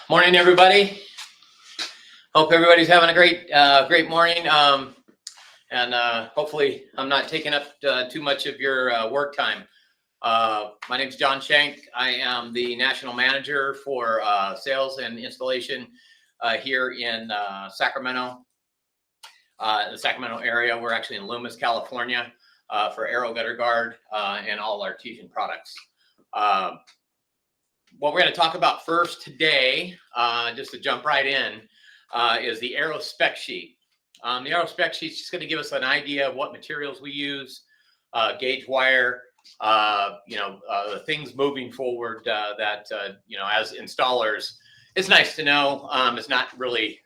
Morning, everybody. Hope everybody's having a great morning. And hopefully, I'm not taking up too much of your work time. My name is John Shank. I am the national manager for sales and installation here in Sacramento, the Sacramento area. We're actually in Loomis, California, for Aero Gutter Guard and all artesian products. What we're going to talk about first today, just to jump right in, is the Aero spec sheet. The Aero spec sheet is just going to give us an idea of what materials we use, gauge wire, things moving forward that, as installers, it's nice to know. It's not really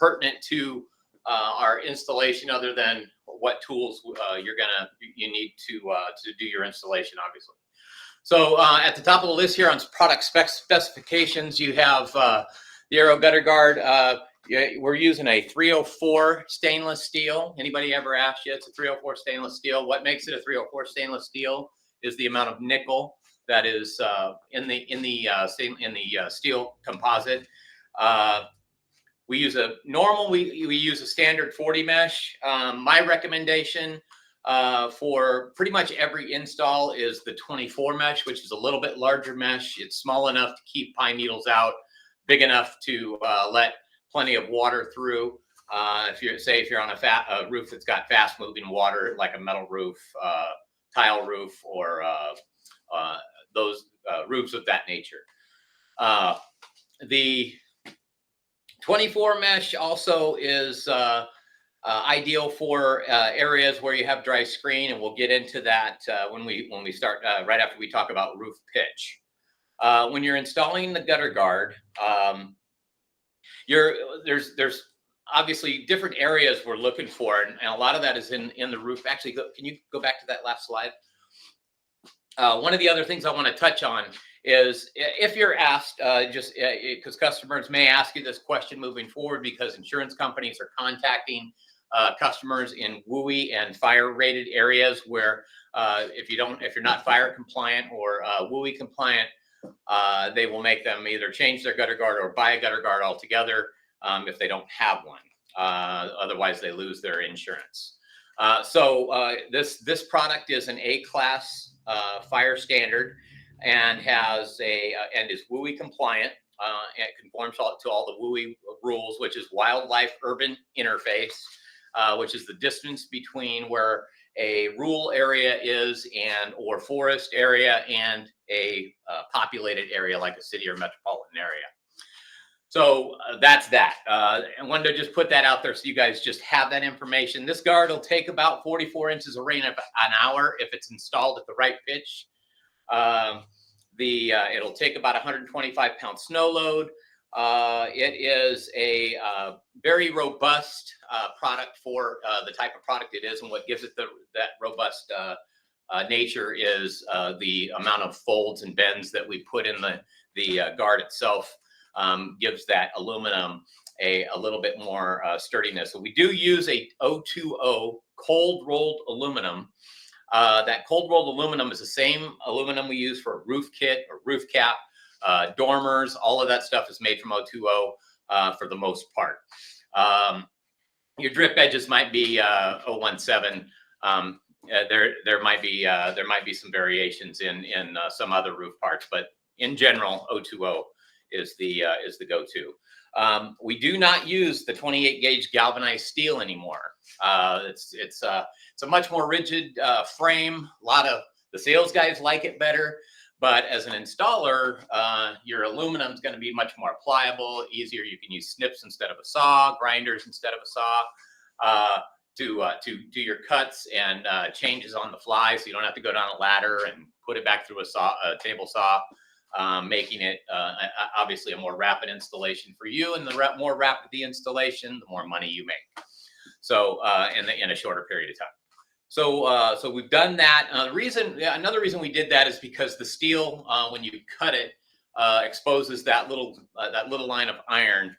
pertinent to our installation other than what tools you need to do your installation, obviously. So at the top of the list here on product specifications, you have the Aero Gutter Guard. We're using a 304 stainless steel. Anybody ever asked you? It's a 304 stainless steel. What makes it a 304 stainless steel is the amount of nickel that is in the steel composite. We use we use a standard 40 mesh. My recommendation for pretty much every install is the 24 mesh, which is a little bit larger mesh. It's small enough to keep pine needles out, big enough to let plenty of water through. If you're on a roof that's got fast moving water, like a metal roof, tile roof, or those roofs of that nature. The 24 mesh also is ideal for areas where you have dry screen, and we'll get into that when we start right after we talk about roof pitch. When you're installing the gutter guard, there's obviously different areas we're looking for, and a lot of that is in the roof. Actually, can you go back to that last slide? One of the other things I want to touch on is if you're asked, because customers may ask you this question moving forward, because insurance companies are contacting customers in WUI and fire rated areas where if you're not fire compliant or WUI compliant, they will make them either change their gutter guard or buy a gutter guard altogether if they don't have one. Otherwise, they lose their insurance. So this product is an A-class fire standard and is WUI compliant. It conforms to all the WUI rules, which is wildlife urban interface, which is the distance between where a rural area is or forest area and a populated area like a city or metropolitan area. So that's that. I wanted to just put that out there so you guys just have that information. This guard will take about 44 inches of rain an hour if it's installed at the right pitch. It'll take about 125-pound snow load. It is a very robust product for the type of product it is, and what gives it that robust nature is the amount of folds and bends that we put in the guard itself. Gives that aluminum a little bit more sturdiness. So we do use a 020 cold rolled aluminum. That cold rolled aluminum is the same aluminum we use for a roof kit or roof cap, dormers. All of that stuff is made from 020 for the most part. Your drip edges might be 017. There might be some variations in some other roof parts, but in general, 020 is the go-to. We do not use the 28 gauge galvanized steel anymore. It's a much more rigid frame. A lot of the sales guys like it better, but as an installer, your aluminum is going to be much more pliable, easier. You can use snips instead of a saw, grinders instead of a saw, to do your cuts and changes on the fly, so you don't have to go down a ladder and put it back through a table saw. Making it obviously a more rapid installation for you, and the more rapid the installation, the more money you make. So in a shorter period of time. So we've done that. Another reason we did that is because the steel, when you cut it, exposes that little line of iron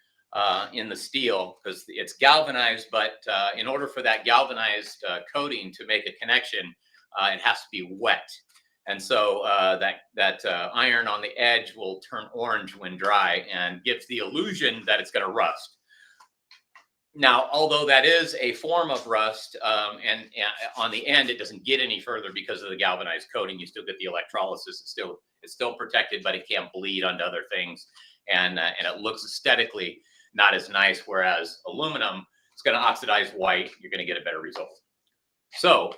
in the steel, because it's galvanized. But in order for that galvanized coating to make a connection, it has to be wet. And so that iron on the edge will turn orange when dry and gives the illusion that it's going to rust. Now, although that is a form of rust, and on the end, it doesn't get any further because of the galvanized coating. You still get the electrolysis. It's still protected, but it can't bleed onto other things, and it looks aesthetically not as nice. Whereas aluminum, it's going to oxidize white. You're going to get a better result. So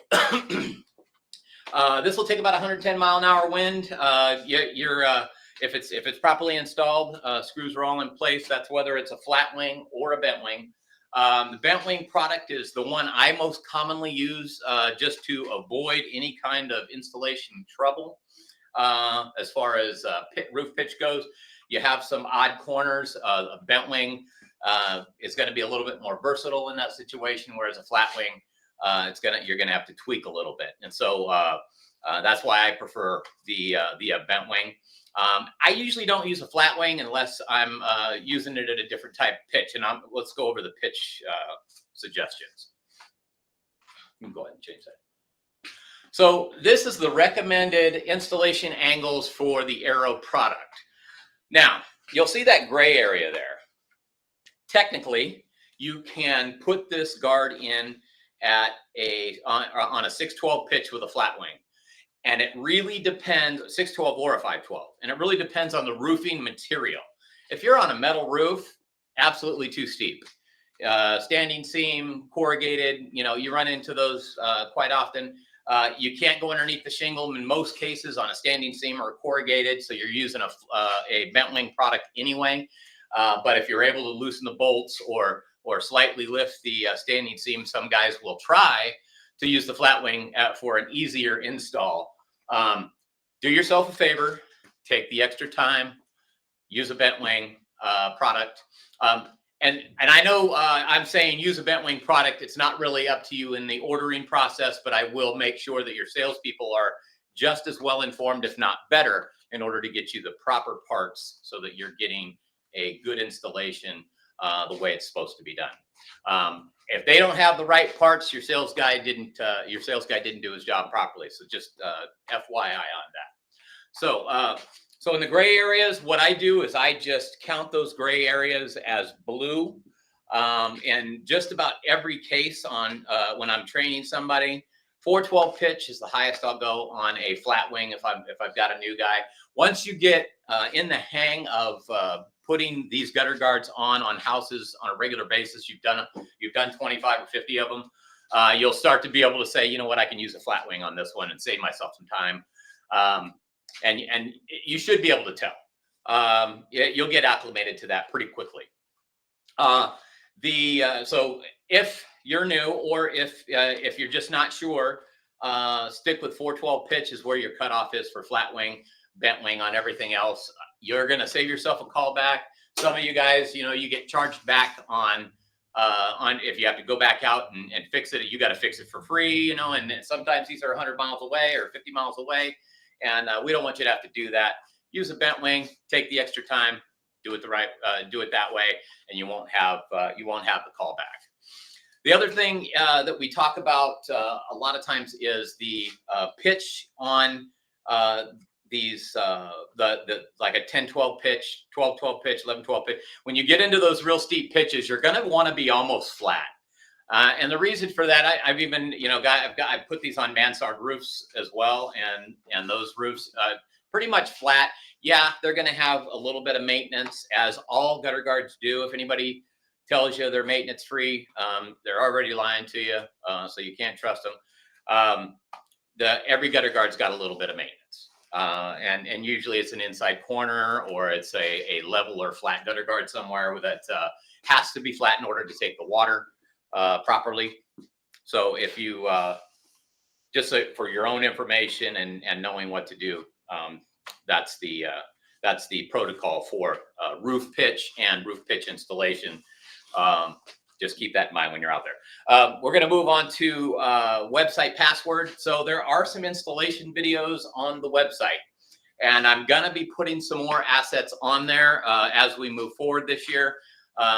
this will take about 110 mile an hour wind. If it's properly installed, screws are all in place. That's whether it's a flat wing or a bent wing. The bent wing product is the one I most commonly use just to avoid any kind of installation trouble. As far as roof pitch goes, you have some odd corners. A bent wing is going to be a little bit more versatile in that situation, whereas a flat wing, you're going to have to tweak a little bit. And so that's why I prefer the bent wing. I usually don't use a flat wing unless I'm using it at a different type of pitch. And let's go over the pitch suggestions. You can go ahead and change that. So this is the recommended installation angles for the Aero product. Now, you'll see that gray area there. Technically, you can put this guard in at on a 612 pitch with a flat wing. And it really depends, 612 or a 512, and it really depends on the roofing material. If you're on a metal roof, absolutely too steep. Standing seam, corrugated, you run into those quite often. You can't go underneath the shingle in most cases on a standing seam or corrugated, so you're using a bent wing product anyway. But if you're able to loosen the bolts or slightly lift the standing seam, some guys will try to use the flat wing for an easier install. Do yourself a favor, take the extra time, use a bent wing product. And I know I'm saying use a bent wing product. It's not really up to you in the ordering process, but I will make sure that your salespeople are just as well informed, if not better, in order to get you the proper parts so that you're getting a good installation the way it's supposed to be done. If they don't have the right parts, your sales guy didn't do his job properly. So just FYI on that. So in the gray areas, what I do is I just count those gray areas as blue. And just about every case on when I'm training somebody, 412 pitch is the highest I'll go on a flat wing if I've got a new guy. Once you get in the hang of putting these gutter guards on houses on a regular basis, you've done 25 or 50 of them, you'll start to be able to say, you know what, I can use a flat wing on this one and save myself some time. And you should be able to tell. You'll get acclimated to that pretty quickly. So if you're new, or if you're just not sure, stick with 412 pitch is where your cutoff is for flat wing. Bent wing on everything else. You're going to save yourself a call back. Some of you guys, you get charged back on if you have to go back out and fix it, you got to fix it for free, and sometimes these are 100 miles away or 50 miles away. And we don't want you to have to do that. Use a bent wing, take the extra time, do it that way, and you won't have the call back. The other thing that we talk about a lot of times is the pitch on these like a 10-12 pitch, 12-12 pitch, 11-12 pitch. When you get into those real steep pitches, you're going to want to be almost flat. And the reason for that, I've even, I put these on mansard roofs as well, and those roofs pretty much flat. Yeah, they're going to have a little bit of maintenance, as all gutter guards do. If anybody tells you they're maintenance free, they're already lying to you, so you can't trust them. Every gutter guard's got a little bit of maintenance. And usually it's an inside corner, or it's a level or flat gutter guard somewhere that has to be flat in order to take the water properly. So if you just for your own information and knowing what to do, that's the protocol for roof pitch and roof pitch installation. Just keep that in mind when you're out there. We're going to move on to website password. So there are some installation videos on the website, and I'm going to be putting some more assets on there as we move forward this year.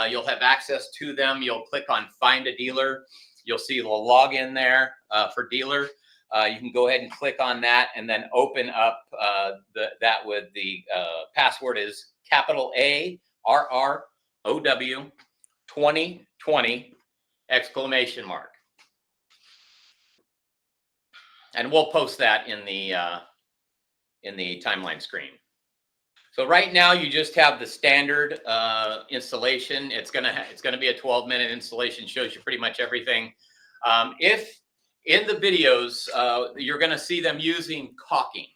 You'll have access to them. You'll click on Find a Dealer. You'll see the login there for dealer. You can go ahead and click on that and then open up that with the password is capital ARROW 2020 exclamation mark. And we'll post that in the timeline screen. So right now you just have the standard installation. It's gonna be a 12-minute installation. Shows you pretty much everything. If in the videos you're gonna see them using caulking,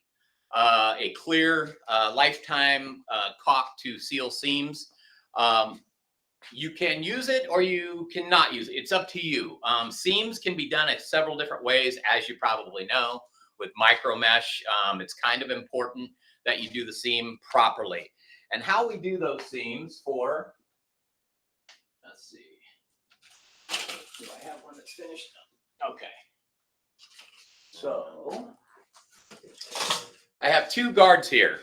a clear lifetime caulk to seal seams. You can use it or you cannot use it. It's up to you. Seams can be done in several different ways, as you probably know. With micro mesh, it's kind of important that you do the seam properly. And how we do those seams for, let's see, do I have one that's finished? Okay. So I have two guards here.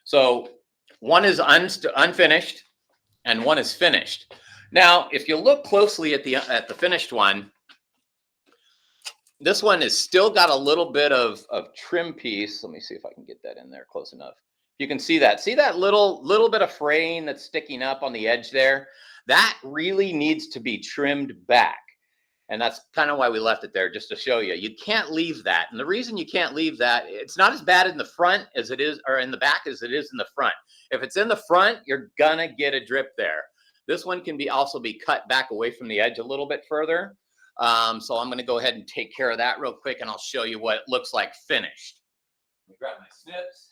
So one is unfinished and one is finished. Now, if you look closely at the finished one, this one has still got a little bit of trim piece. Let me see if I can get that in there close enough. You can see that. See that little bit of fraying that's sticking up on the edge there? That really needs to be trimmed back. And that's kind of why we left it there, just to show you. You can't leave that. And the reason you can't leave that, it's not as bad in the front as it is, or in the back as it is in the front. If it's in the front, you're gonna get a drip there. This one can also be cut back away from the edge a little bit further. So I'm gonna go ahead and take care of that real quick, and I'll show you what it looks like finished. Let me grab my snips.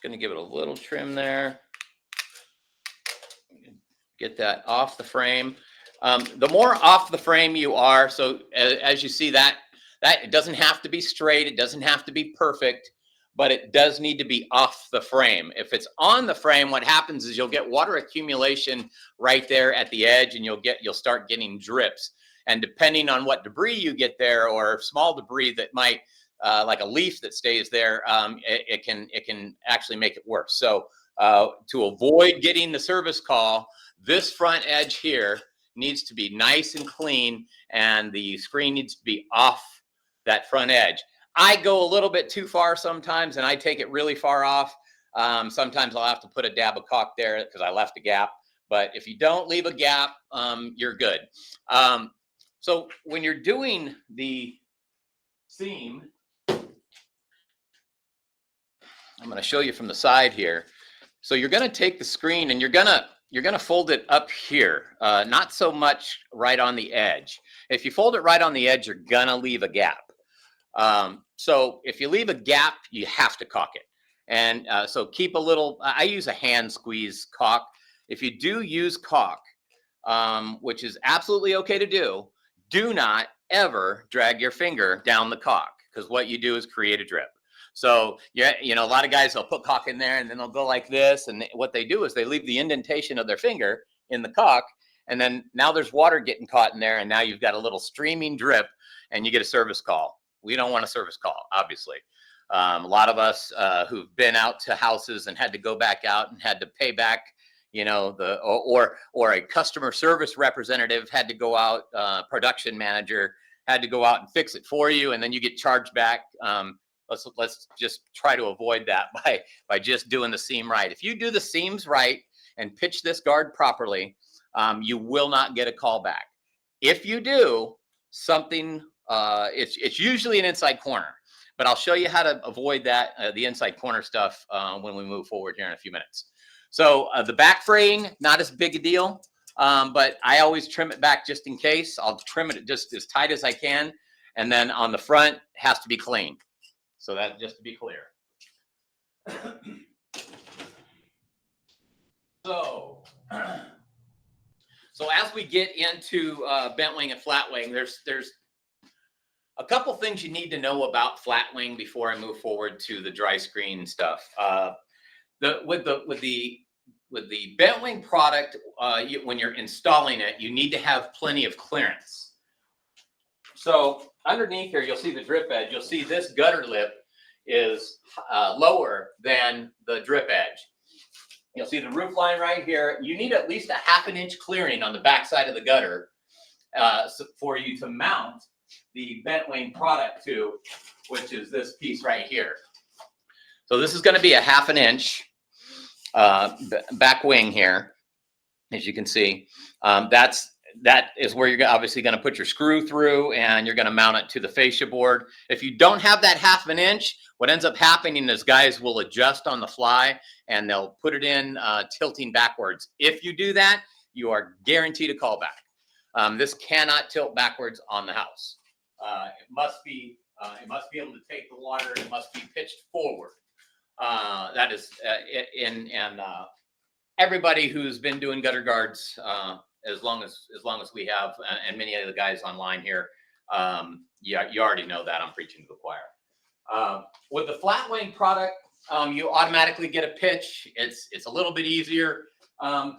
Going to give it a little trim there. Get that off the frame. The more off the frame you are, so as you see that it doesn't have to be straight, it doesn't have to be perfect, but it does need to be off the frame. If it's on the frame, what happens is you'll get water accumulation right there at the edge, and you'll start getting drips. And depending on what debris you get there, or small debris that might like a leaf that stays there, it can actually make it worse. So to avoid getting the service call, this front edge here needs to be nice and clean, and the screen needs to be off that front edge. I go a little bit too far sometimes, and I take it really far off. Sometimes I'll have to put a dab of caulk there because I left a gap. But if you don't leave a gap, you're good. So when you're doing the seam, I'm going to show you from the side here. So you're going to take the screen and you're going to fold it up here, not so much right on the edge. If you fold it right on the edge, you're going to leave a gap. So if you leave a gap, you have to caulk it. And so keep a little, I use a hand squeeze caulk. If you do use caulk, which is absolutely okay to do not ever drag your finger down the caulk, because what you do is create a drip. So yeah, you know, a lot of guys, they'll put caulk in there and then they'll go like this. And what they do is they leave the indentation of their finger in the caulk. And then now there's water getting caught in there. And now you've got a little streaming drip and you get a service call. We don't want a service call, obviously. A lot of us who've been out to houses and had to go back out and had to pay back, you know, or a customer service representative had to go out, production manager had to go out and fix it for you. And then you get charged back. Let's just try to avoid that by just doing the seam right. If you do the seams right and pitch this guard properly, you will not get a call back. If you do something, it's usually an inside corner, but I'll show you how to avoid that, the inside corner stuff, when we move forward here in a few minutes. So the back fraying, not as big a deal, but I always trim it back just in case. I'll trim it just as tight as I can. And then on the front, it has to be clean. So that, just to be clear. So as we get into bent wing and flat wing, there's a couple things you need to know about flat wing before I move forward to the dry screen stuff. With the bent wing product, when you're installing it, you need to have plenty of clearance. So underneath here, you'll see the drip edge. You'll see this gutter lip is lower than the drip edge. You'll see the roof line right here. You need at least a ½ inch clearing on the back side of the gutter for you to mount the bent wing product to, which is this piece right here. So this is going to be a ½ inch back wing here, as you can see. That is where you're obviously going to put your screw through, and you're going to mount it to the fascia board. If you don't have that ½ inch, what ends up happening is guys will adjust on the fly and they'll put it in tilting backwards. If you do that, you are guaranteed a callback. This cannot tilt backwards on the house. It must be able to take the water. It must be pitched forward. That is everybody who's been doing gutter guards as long as we have, and many of the guys online here, yeah, you already know that. I'm preaching to the choir. With the flat wing product, you automatically get a pitch. It's a little bit easier. A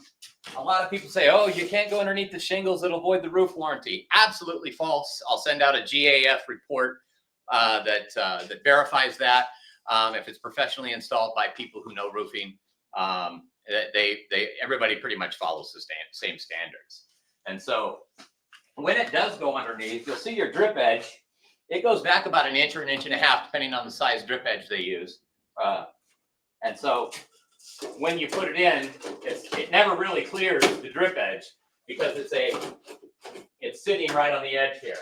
lot of people say, oh, you can't go underneath the shingles, it'll void the roof warranty. Absolutely false. I'll send out a GAF report that verifies that. If it's professionally installed by people who know roofing, everybody pretty much follows the same standards. And so when it does go underneath, you'll see your drip edge. It goes back about an inch or an inch and a half, depending on the size drip edge they use. And so when you put it in, it never really clears the drip edge because it's sitting right on the edge here.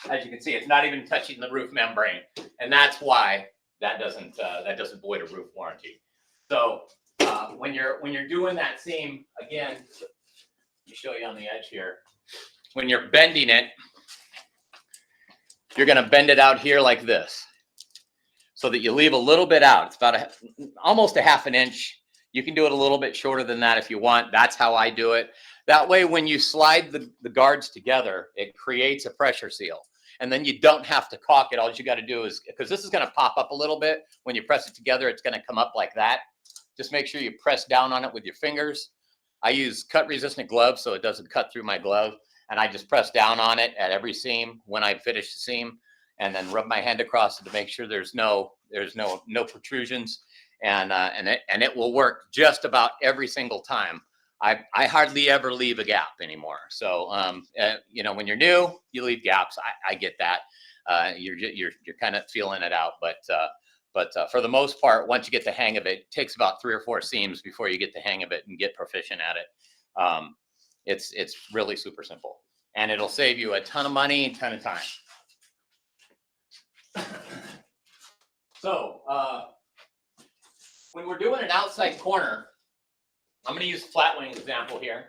As you can see, it's not even touching the roof membrane, and that's why that doesn't void a roof warranty. So when you're doing that seam again, let me show you on the edge here. When you're bending it, you're going to bend it out here like this, so that you leave a little bit out. It's about almost a ½ inch. You can do it a little bit shorter than that if you want. That's how I do it. That way, when you slide the guards together, it creates a pressure seal. And then you don't have to caulk it. All you got to do is, because this is going to pop up a little bit, when you press it together, it's going to come up like that. Just make sure you press down on it with your fingers. I use cut resistant gloves so it doesn't cut through my glove. And I just press down on it at every seam when I finish the seam, and then rub my hand across it to make sure there's no protrusions. And it will work just about every single time. I hardly ever leave a gap anymore. So, when you're new, you leave gaps. I get that. You're kind of feeling it out, but for the most part, once you get the hang of it, it takes about 3 or 4 seams before you get the hang of it and get proficient at it. It's really super simple, and it'll save you a ton of money, a ton of time. So, when we're doing an outside corner, I'm going to use the flat wing example here.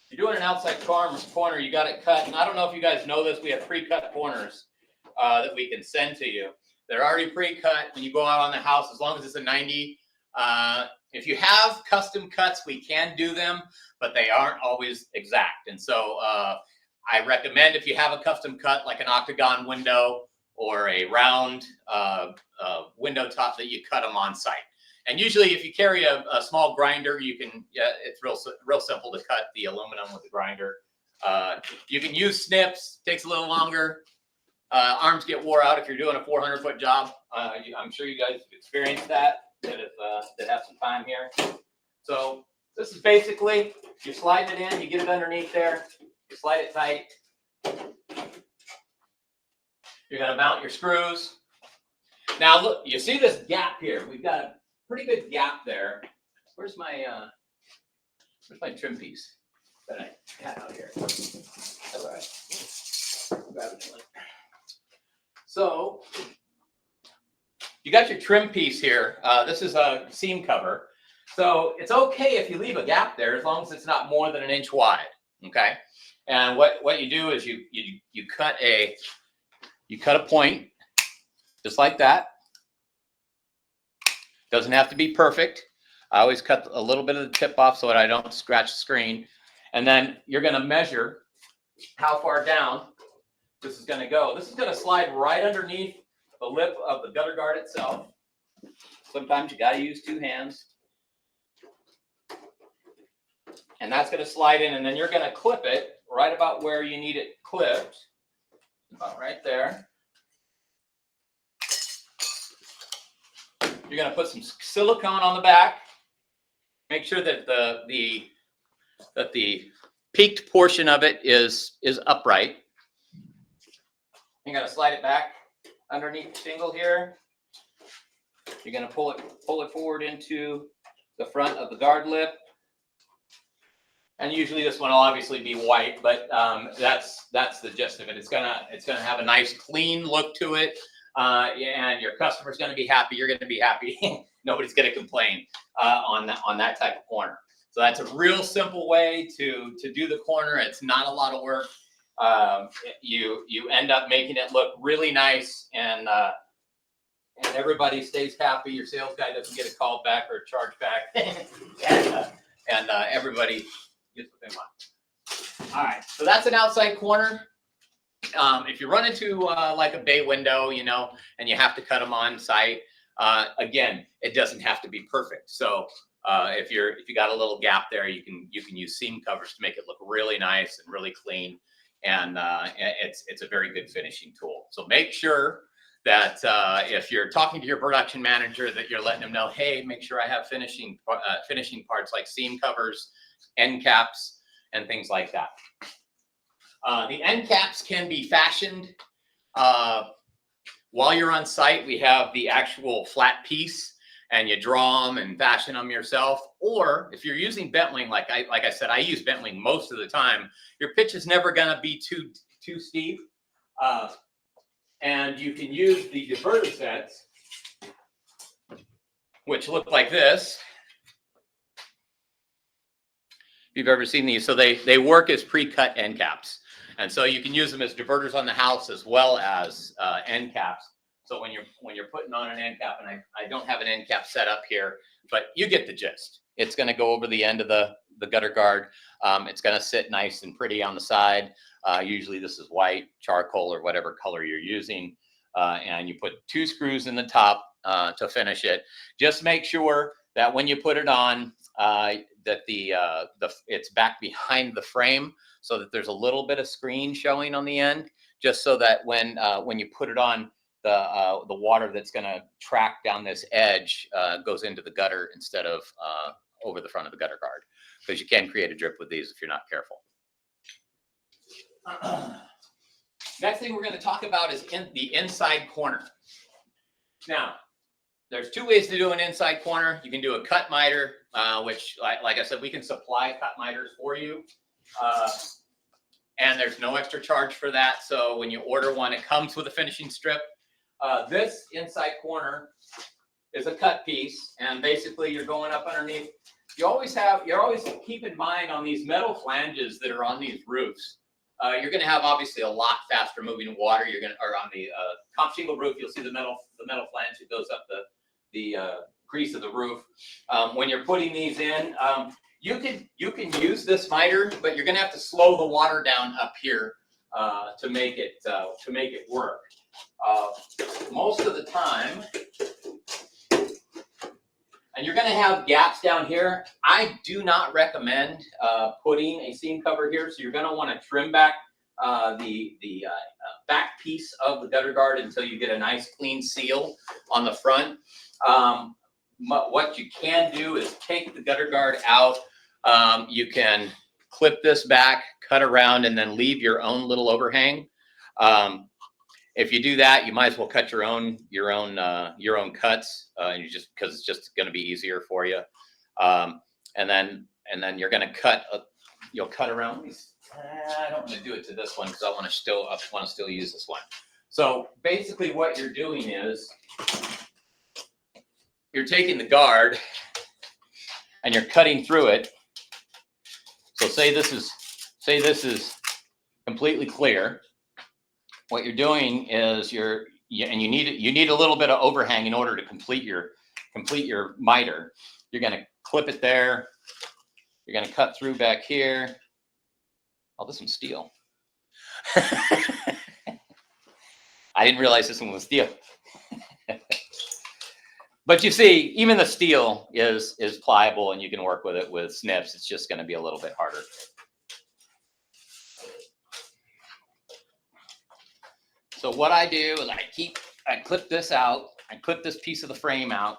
You're doing an outside corner, you got it cut. And I don't know if you guys know this, we have pre-cut corners that we can send to you. They're already pre-cut when you go out on the house, as long as it's a 90. If you have custom cuts, we can do them, but they aren't always exact. And so I recommend, if you have a custom cut, like an octagon window or a round window top, that you cut them on site. And usually if you carry a small grinder, you can, it's real simple to cut the aluminum with the grinder. You can use snips, takes a little longer. Arms get wore out if you're doing a 400-foot job. I'm sure you guys have experienced that have some time here. So this is basically, you slide it in, you get it underneath there, you slide it tight. You're gonna mount your screws. Now look, you see this gap here. We've got a pretty good gap there. Where's my trim piece that I had out here? All right. Grab it. So you got your trim piece here. This is a seam cover. So it's okay if you leave a gap there, as long as it's not more than an inch wide. Okay. And what you do is you cut a point just like that. Doesn't have to be perfect. I always cut a little bit of the tip off so that I don't scratch the screen. And then you're going to measure how far down this is going to go. This is going to slide right underneath the lip of the gutter guard itself. Sometimes you got to use 2 hands. And that's going to slide in, and then you're going to clip it right about where you need it clipped. About right there. You're going to put some silicone on the back. Make sure that the peaked portion of it is upright. You're going to slide it back underneath the shingle here. You're going to pull it forward into the front of the guard lip. And usually this one will obviously be white, but that's the gist of it. It's gonna have a nice clean look to it, and your customer's gonna be happy. You're gonna be happy. Nobody's gonna complain on that type of corner. So that's a real simple way to do the corner. It's not a lot of work. You end up making it look really nice, and everybody stays happy. Your sales guy doesn't get a call back or a charge back, and everybody gets what they want. All right, so that's an outside corner. If you run into like a bay window, you know, and you have to cut them on site, again, it doesn't have to be perfect. So if you got a little gap there, you can use seam covers to make it look really nice and really clean, and it's a very good finishing tool. So make sure that if you're talking to your production manager, that you're letting them know, hey, make sure I have finishing parts like seam covers, end caps, and things like that. The end caps can be fashioned while you're on site. We have the actual flat piece, and you draw them and fashion them yourself. Or if you're using bentwing, like I said, I use bentwing most of the time. Your pitch is never going to be too steep, and you can use the diverter sets, which look like this. If you've ever seen these, so they work as pre-cut end caps, and so you can use them as diverters on the house as well as end caps. So when you're putting on an end cap, and I don't have an end cap set up here, but you get the gist. It's going to go over the end of the gutter guard. It's going to sit nice and pretty on the side. Usually this is white, charcoal, or whatever color you're using, and you put 2 screws in the top to finish it. Just make sure that when you put it on, that it's back behind the frame, so that there's a little bit of screen showing on the end, just so that when you put it on, the water that's going to track down this edge goes into the gutter instead of over the front of the gutter guard, because you can create a drip with these if you're not careful. Next thing we're going to talk about is the inside corner. Now, there's 2 ways to do an inside corner. You can do a cut miter, which, like I said, we can supply cut miters for you. And there's no extra charge for that. So when you order one, it comes with a finishing strip. This inside corner is a cut piece, and basically you're going up underneath. You always keep in mind on these metal flanges that are on these roofs, you're going to have obviously a lot faster moving water. Or on the comp shingle roof, you'll see the metal flange that goes up the crease of the roof. When you're putting these in, you can use this miter, but you're going to have to slow the water down up here to make it work. Most of the time, and you're going to have gaps down here. I do not recommend putting a seam cover here, so you're going to want to trim back the back piece of the gutter guard until you get a nice clean seal on the front. What you can do is take the gutter guard out. You can clip this back, cut around, and then leave your own little overhang. If you do that, you might as well cut your own cuts, because it's just going to be easier for you. And then you're going to cut. You'll cut around. I don't want to do it to this one because I want to still use this one. So basically, what you're doing is you're taking the guard and you're cutting through it. So say this is completely clear. What you're doing is you need a little bit of overhang in order to complete your miter. You're going to clip it there. You're going to cut through back here. Oh, this one's steel. I didn't realize this one was steel. But you see, even the steel is pliable, and you can work with it with snips. It's just going to be a little bit harder. So what I do is I clip this out, I put this piece of the frame out.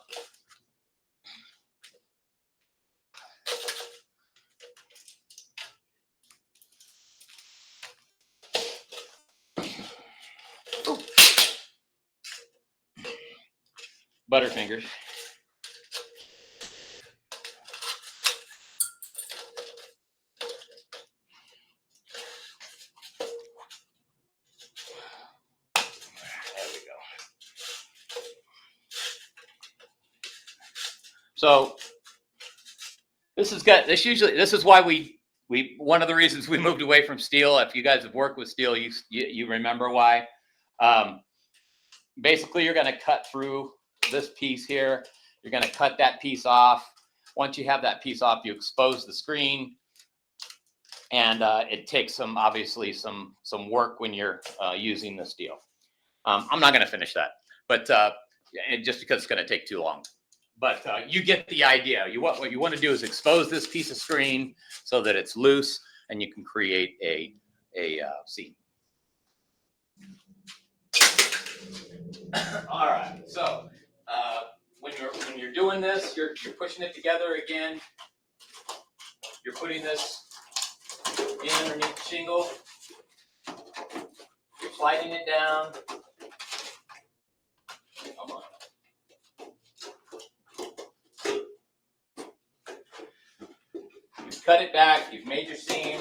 Ooh. Butterfingers. So this is why we one of the reasons we moved away from steel. If you guys have worked with steel, you remember why. Basically, you're going to cut through this piece here. You're going to cut that piece off. Once you have that piece off, you expose the screen, and it takes obviously some work when you're using the steel. I'm not going to finish that, but just because it's going to take too long. But you get the idea. What you want to do is expose this piece of screen so that it's loose, and you can create a seam. All right. So when you're doing this, you're pushing it together again. You're putting this in underneath the shingle. You're sliding it down. Come on. You've cut it back. You've made your seam.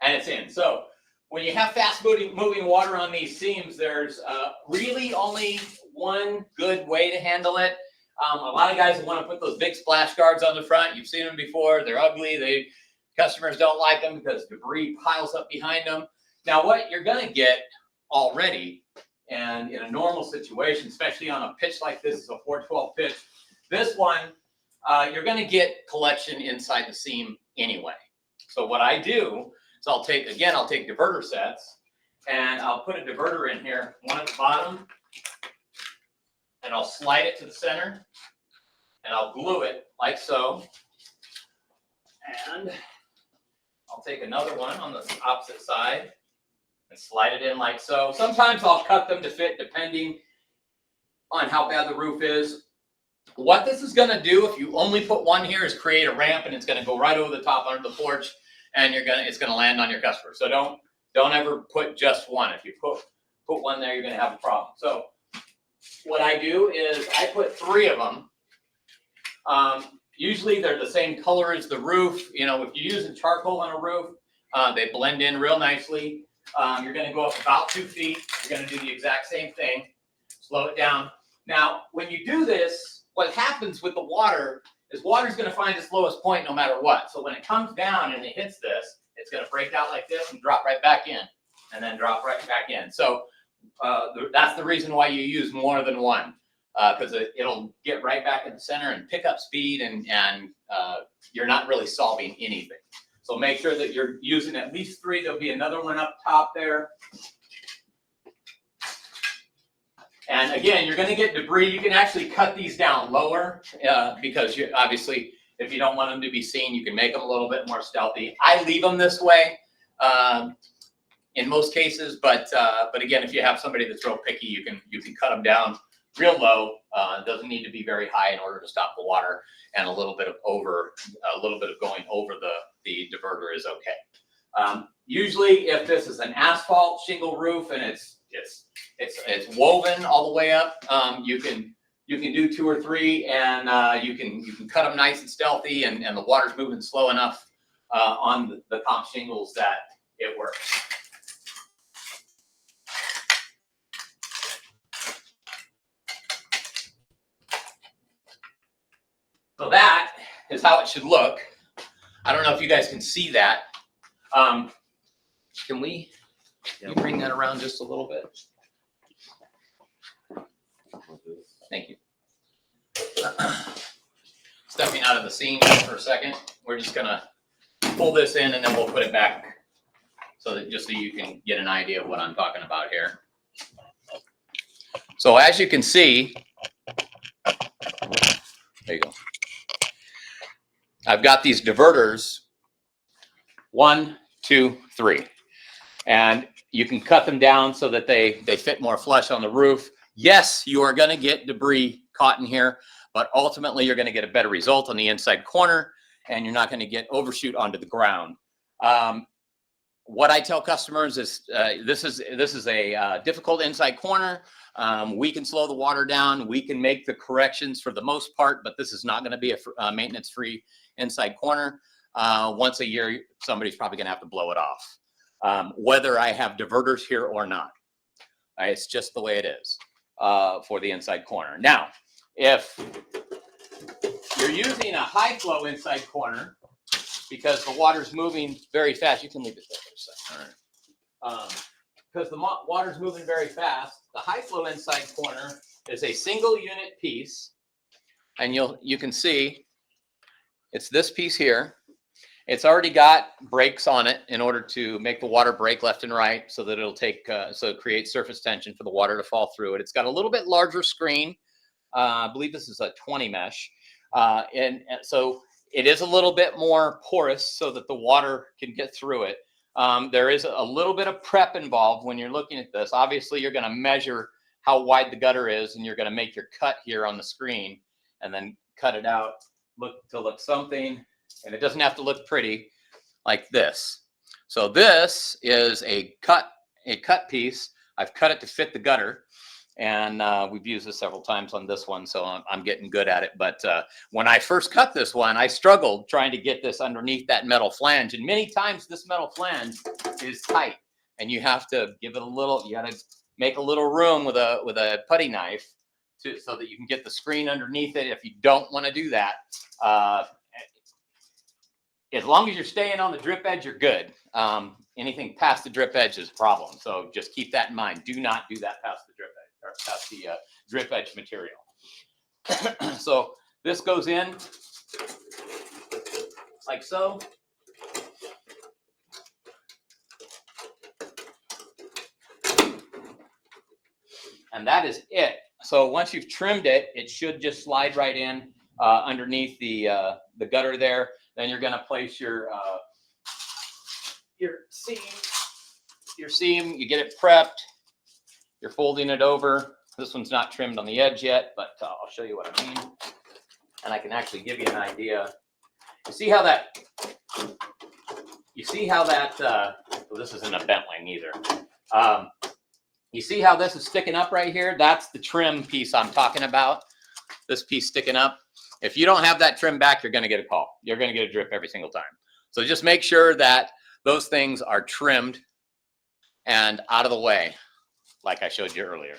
And it's in. So when you have fast moving water on these seams, there's really only one good way to handle it. A lot of guys want to put those big splash guards on the front. You've seen them before. They're ugly. Customers don't like them because debris piles up behind them. Now, what you're going to get already, and in a normal situation, especially on a pitch like this, it's a 412 pitch. This one, you're going to get collection inside the seam anyway. So what I do is I'll take diverter sets, and I'll put a diverter in here, one at the bottom, and I'll slide it to the center, and I'll glue it like so. And I'll take another one on the opposite side and slide it in like so. Sometimes I'll cut them to fit depending on how bad the roof is. What this is going to do, if you only put one here, is create a ramp, and it's going to go right over the top under the porch, and it's going to land on your customer. So don't ever put just one. If you put one there, you're going to have a problem. So what I do is I put 3 of them. Usually they're the same color as the roof. You know, if you're using charcoal on a roof, they blend in real nicely. You're going to go up about 2 feet. You're going to do the exact same thing. Slow it down. Now, when you do this, what happens with the water is water's going to find its lowest point no matter what. So when it comes down and it hits this, it's going to break out like this and drop right back in, and then drop right back in. So that's the reason why you use more than one, because it'll get right back in the center and pick up speed, and you're not really solving anything. So make sure that you're using at least 3. There'll be another one up top there. And again, you're going to get debris. You can actually cut these down lower because obviously, if you don't want them to be seen, you can make them a little bit more stealthy. I leave them this way in most cases, but again, if you have somebody that's real picky, you can cut them down real low. It doesn't need to be very high in order to stop the water, and a little bit of going over the diverter is okay. Usually, if this is an asphalt shingle roof and it's woven all the way up, you can do 2 or 3, and you can cut them nice and stealthy, and the water's moving slow enough on the comp shingles that it works. So that is how it should look. I don't know if you guys can see that. Can we bring that around just a little bit? Thank you. Stepping out of the seam for a second. We're just gonna pull this in, and then we'll put it back so you can get an idea of what I'm talking about here. So as you can see, there you go. I've got these diverters, 1, 2, 3. And you can cut them down so that they fit more flush on the roof. Yes, you are going to get debris caught in here, but ultimately you're going to get a better result on the inside corner, and you're not going to get overshoot onto the ground. What I tell customers is this is a difficult inside corner. We can slow the water down. We can make the corrections for the most part, but this is not going to be a maintenance-free inside corner. Once a year, somebody's probably going to have to blow it off, whether I have diverters here or not. It's just the way it is for the inside corner. Now, if you're using a high flow inside corner, because the water's moving very fast, you can leave it there for a second. All right. Because the water's moving very fast, the high flow inside corner is a single unit piece, and you can see it's this piece here. It's already got brakes on it in order to make the water break left and right, so that it'll take so it creates surface tension for the water to fall through it. It's got a little bit larger screen. I believe this is a 20 mesh, and so it is a little bit more porous so that the water can get through it. There is a little bit of prep involved when you're looking at this. Obviously, you're going to measure how wide the gutter is, and you're going to make your cut here on the screen, and then cut it out to look something. And it doesn't have to look pretty like this. So this is a cut piece. I've cut it to fit the gutter. And we've used this several times on this one, so I'm getting good at it. But when I first cut this one, I struggled trying to get this underneath that metal flange. And many times this metal flange is tight, and you have to give it a little, you got to make a little room with a putty knife so that you can get the screen underneath it. If you don't want to do that, as long as you're staying on the drip edge, you're good. Anything past the drip edge is a problem. So just keep that in mind. Do not do that past the drip edge. Or past the drip edge material. So this goes in like so. And that is it. So once you've trimmed it, it should just slide right in underneath the gutter there. Then you're going to place your seam. You get it prepped. You're folding it over. This one's not trimmed on the edge yet, but I'll show you what I mean. And I can actually give you an idea. You see how that, well, this isn't a bent wing either. You see how this is sticking up right here? That's the trim piece I'm talking about. This piece sticking up. If you don't have that trim back, you're going to get a call. You're going to get a drip every single time. So just make sure that those things are trimmed and out of the way, like I showed you earlier.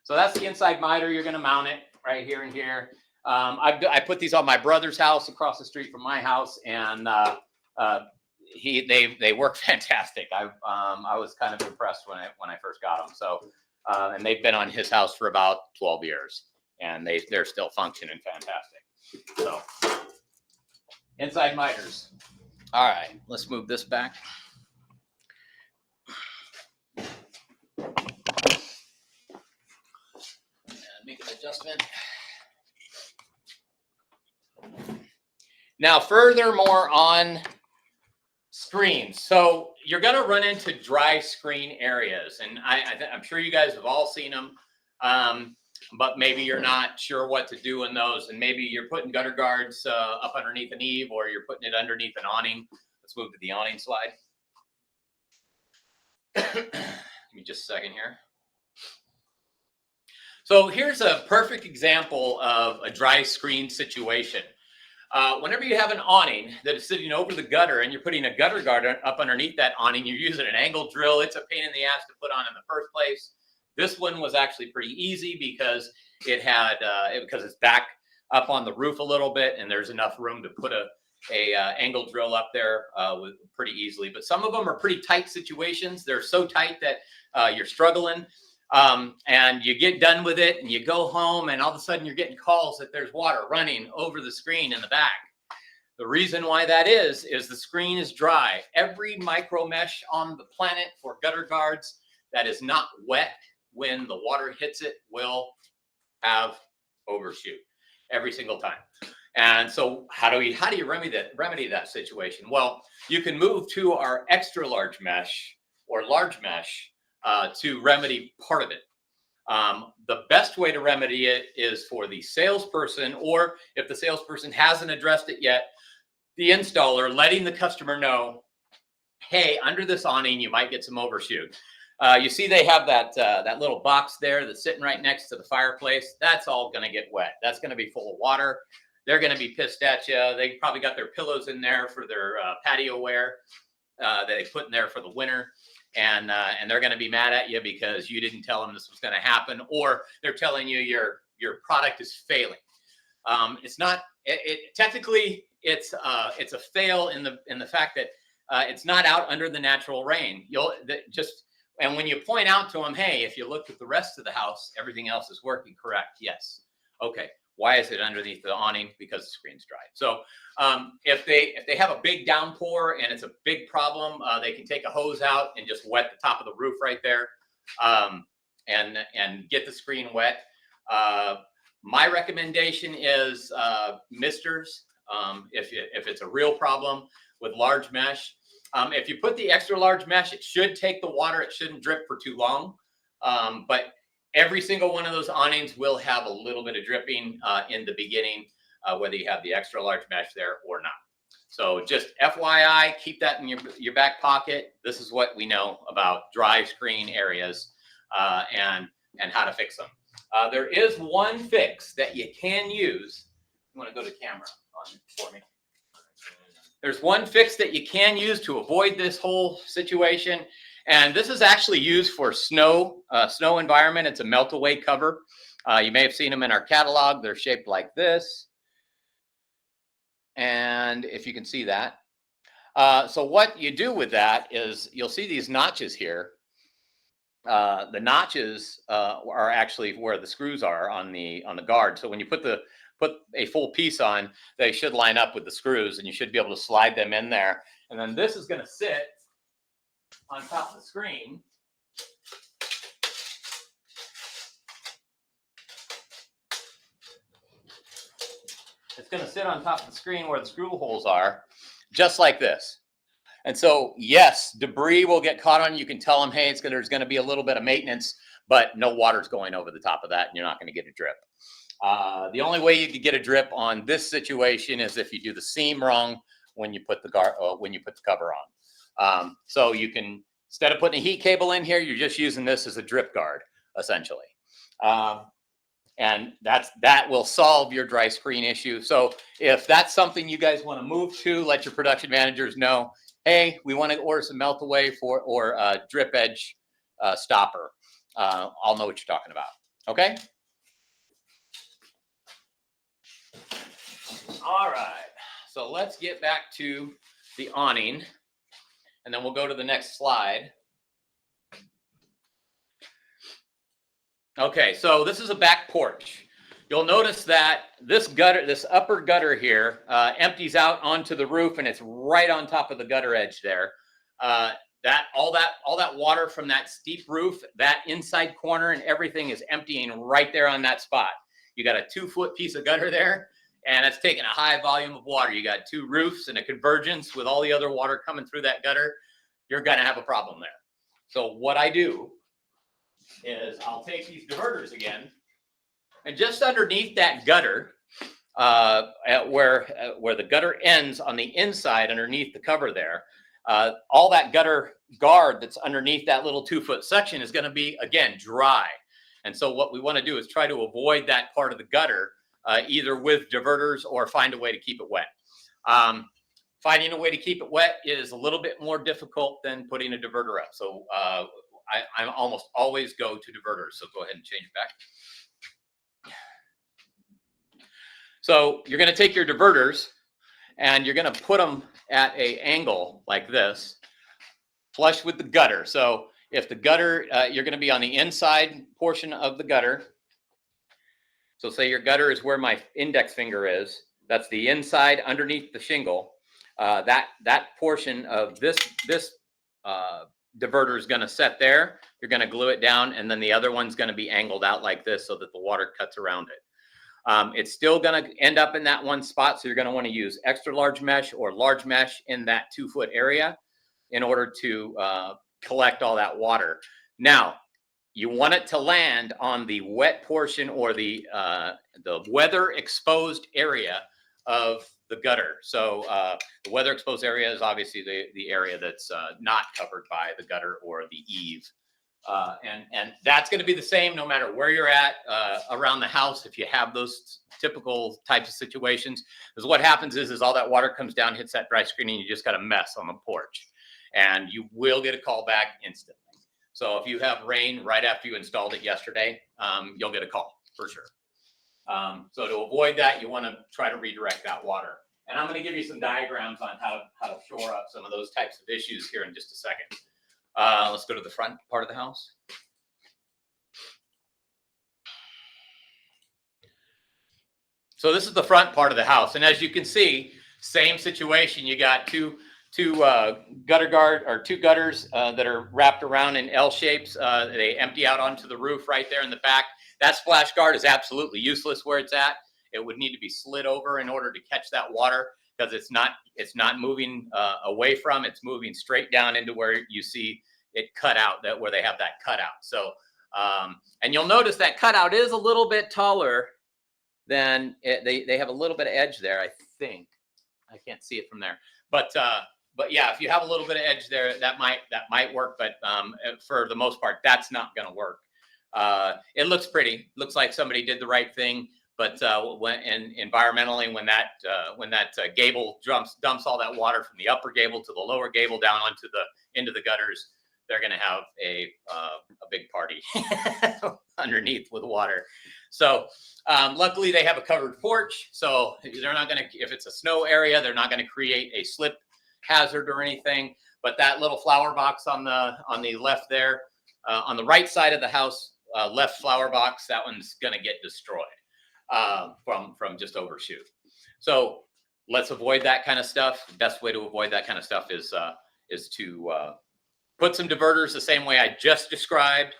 So that's the inside miter. You're going to mount it right here and here. I put these on my brother's house across the street from my house, and they work fantastic. I was kind of impressed when I first got them. So and they've been on his house for about 12 years, and they're still functioning fantastic. So inside miters. All right, let's move this back. Make an adjustment. Now, furthermore on screens. So you're going to run into dry screen areas, and I'm sure you guys have all seen them, but maybe you're not sure what to do in those, and maybe you're putting gutter guards up underneath an eave, or you're putting it underneath an awning. Let's move to the awning slide. Give me just a second here. So here's a perfect example of a dry screen situation. Whenever you have an awning that is sitting over the gutter and you're putting a gutter guard up underneath that awning, you're using an angle drill. It's a pain in the ass to put on in the first place. This one was actually pretty easy because it had because it's back up on the roof a little bit, and there's enough room to put a angle drill up there pretty easily. But some of them are pretty tight situations. They're so tight that you're struggling. And you get done with it and you go home, and all of a sudden you're getting calls that there's water running over the screen in the back. The reason why that is the screen is dry. Every micro mesh on the planet for gutter guards that is not wet when the water hits it will have overshoot every single time. And so how do you remedy that situation? Well, you can move to our extra large mesh or large mesh to remedy part of it. The best way to remedy it is for the salesperson, or if the salesperson hasn't addressed it yet, the installer letting the customer know, hey, under this awning, you might get some overshoot. You see they have that little box there that's sitting right next to the fireplace. That's all going to get wet. That's going to be full of water. They're going to be pissed at you. They probably got their pillows in there for their patio wear that they put in there for the winter. And they're going to be mad at you because you didn't tell them this was going to happen, or they're telling you your product is failing. It's not. Technically, it's a fail in the fact that it's not out under the natural rain. And when you point out to them, hey, if you look at the rest of the house, everything else is working correct. Yes. Okay. Why is it underneath the awning? Because the screen's dry. So if they have a big downpour and it's a big problem, they can take a hose out and just wet the top of the roof right there, and get the screen wet. My recommendation is misters. If it's a real problem with large mesh, if you put the extra large mesh, it should take the water. It shouldn't drip for too long, but every single one of those awnings will have a little bit of dripping in the beginning, whether you have the extra large mesh there or not. So just FYI, keep that in your back pocket. This is what we know about dry screen areas and how to fix them. There is one fix that you can use. You want to go to camera on for me? There's one fix that you can use to avoid this whole situation. And this is actually used for snow environment. It's a melt away cover. You may have seen them in our catalog. They're shaped like this. And if you can see that. So what you do with that is you'll see these notches here. The notches are actually where the screws are on the guard. So when you put a full piece on, they should line up with the screws, and you should be able to slide them in there. And then this is going to sit on top of the screen. It's going to sit on top of the screen where the screw holes are, just like this. And so, yes, debris will get caught on. You can tell them, hey, there's going to be a little bit of maintenance, but no water's going over the top of that, and you're not going to get a drip. The only way you could get a drip on this situation is if you do the seam wrong when you put the cover on. So you can, instead of putting a heat cable in here, you're just using this as a drip guard, essentially. And that will solve your dry screen issue. So if that's something you guys want to move to, let your production managers know, hey, we want to order some melt away or a drip edge stopper. I'll know what you're talking about. Okay. All right. So let's get back to the awning, and then we'll go to the next slide. Okay, so this is a back porch. You'll notice that this upper gutter here, empties out onto the roof, and it's right on top of the gutter edge there. All that water from that steep roof, that inside corner and everything is emptying right there on that spot. You got a 2-foot piece of gutter there, and it's taking a high volume of water. You got 2 roofs and a convergence with all the other water coming through that gutter. You're going to have a problem there. So what I do is I'll take these diverters again, and just underneath that gutter, where the gutter ends on the inside underneath the cover there, all that gutter guard that's underneath that little 2-foot section is going to be, again, dry. And so what we want to do is try to avoid that part of the gutter, either with diverters or find a way to keep it wet. Finding a way to keep it wet is a little bit more difficult than putting a diverter up. So I almost always go to diverters. So go ahead and change it back. So you're going to take your diverters and you're going to put them at an angle like this, flush with the gutter. So if the gutter, you're going to be on the inside portion of the gutter. So say your gutter is where my index finger is. That's the inside underneath the shingle. That portion of this diverter is going to set there. You're going to glue it down, and then the other one's going to be angled out like this so that the water cuts around it. It's still going to end up in that one spot. So you're going to want to use extra large mesh or large mesh in that 2-foot area in order to collect all that water. Now, you want it to land on the wet portion or the weather exposed area of the gutter. So the weather exposed area is obviously the area that's not covered by the gutter or the eave. And that's going to be the same no matter where you're at around the house. If you have those typical types of situations, because what happens is all that water comes down, hits that dry screen, and you just got a mess on the porch, and you will get a call back instantly. So if you have rain right after you installed it yesterday, you'll get a call for sure. So to avoid that, you want to try to redirect that water. And I'm going to give you some diagrams on how to shore up some of those types of issues here in just a second. Let's go to the front part of the house. So this is the front part of the house. And as you can see, same situation. You got two gutters that are wrapped around in L shapes. They empty out onto the roof right there in the back. That splash guard is absolutely useless where it's at. It would need to be slid over in order to catch that water, because it's not moving away from, it's moving straight down into where you see it cut out, that where they have that cutout. So and you'll notice that cutout is a little bit taller than they have a little bit of edge there. I think I can't see it from there, but yeah, if you have a little bit of edge there, that might work. But for the most part, that's not going to work. It looks pretty. Looks like somebody did the right thing. But environmentally, when that gable dumps all that water from the upper gable to the lower gable down into the gutters, they're going to have a big party underneath with water. So luckily they have a covered porch, so they're not going to, if it's a snow area, they're not going to create a slip hazard or anything. But that little flower box on the left there, on the right side of the house, left flower box, that one's going to get destroyed from just overshoot. So let's avoid that kind of stuff. The best way to avoid that kind of stuff is to put some diverters the same way I just described,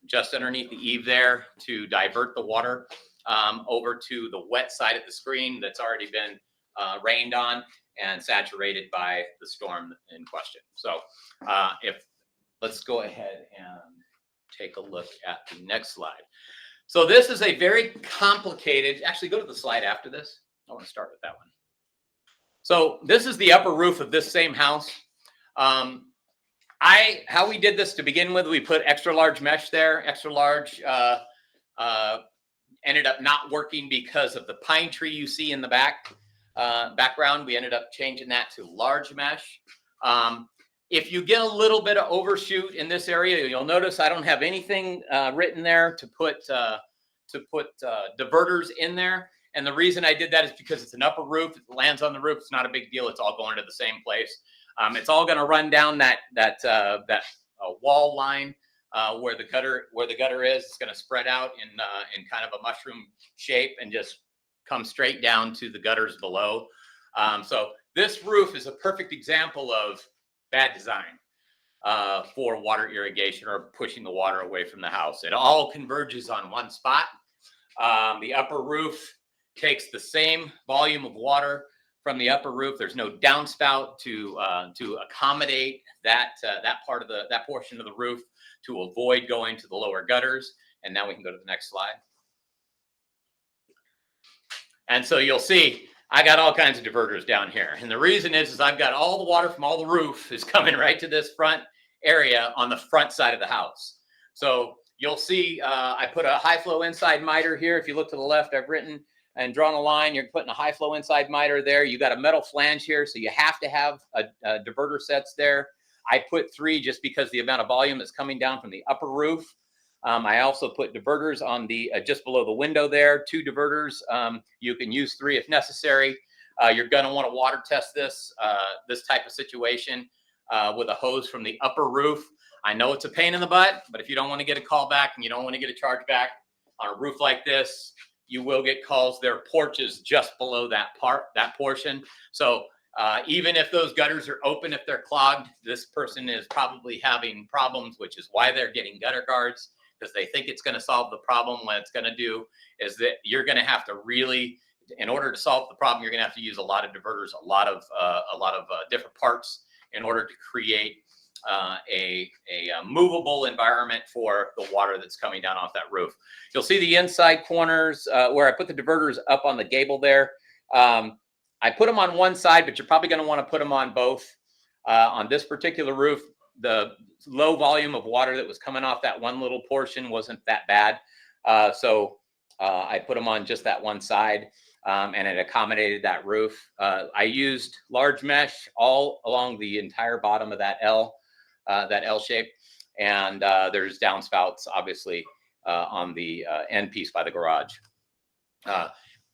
just underneath the eave there, to divert the water over to the wet side of the screen that's already been rained on and saturated by the storm in question. So let's go ahead and take a look at the next slide. So this is a very complicated, actually go to the slide after this. I want to start with that one. So this is the upper roof of this same house. How we did this to begin with, we put extra large mesh there. Extra large ended up not working because of the pine tree you see in the background. We ended up changing that to large mesh. If you get a little bit of overshoot in this area, you'll notice I don't have anything written there to put diverters in there. And the reason I did that is because it's an upper roof. It lands on the roof. It's not a big deal. It's all going to the same place. It's all going to run down that wall line where the gutter is. It's going to spread out in kind of a mushroom shape and just come straight down to the gutters below. So this roof is a perfect example of bad design for water irrigation or pushing the water away from the house. It all converges on one spot. The upper roof takes the same volume of water from the upper roof. There's no downspout to accommodate that portion of the roof to avoid going to the lower gutters. And now we can go to the next slide. And so you'll see I got all kinds of diverters down here. And the reason is I've got all the water from all the roof is coming right to this front area on the front side of the house. So you'll see I put a high flow inside miter here. If you look to the left, I've written and drawn a line. You're putting a high flow inside miter there. You got a metal flange here, so you have to have a diverter sets there. I put 3 just because the amount of volume that's coming down from the upper roof. I also put diverters on the just below the window there, 2 diverters. You can use 3 if necessary. You're going to want to water test this type of situation with a hose from the upper roof. I know it's a pain in the butt, but if you don't want to get a call back and you don't want to get a charge back on a roof like this, you will get calls. Their porch is just below that portion. So even if those gutters are open, if they're clogged, this person is probably having problems, which is why they're getting gutter guards, because they think it's going to solve the problem. What it's going to do is that you're going to have to really, in order to solve the problem, you're going to have to use a lot of diverters, a lot of different parts in order to create a movable environment for the water that's coming down off that roof. You'll see the inside corners where I put the diverters up on the gable there. I put them on one side, but you're probably going to want to put them on both. On this particular roof, the low volume of water that was coming off that one little portion wasn't that bad. So I put them on just that one side, and it accommodated that roof. I used large mesh all along the entire bottom of that L shape. And there's downspouts, obviously, on the end piece by the garage.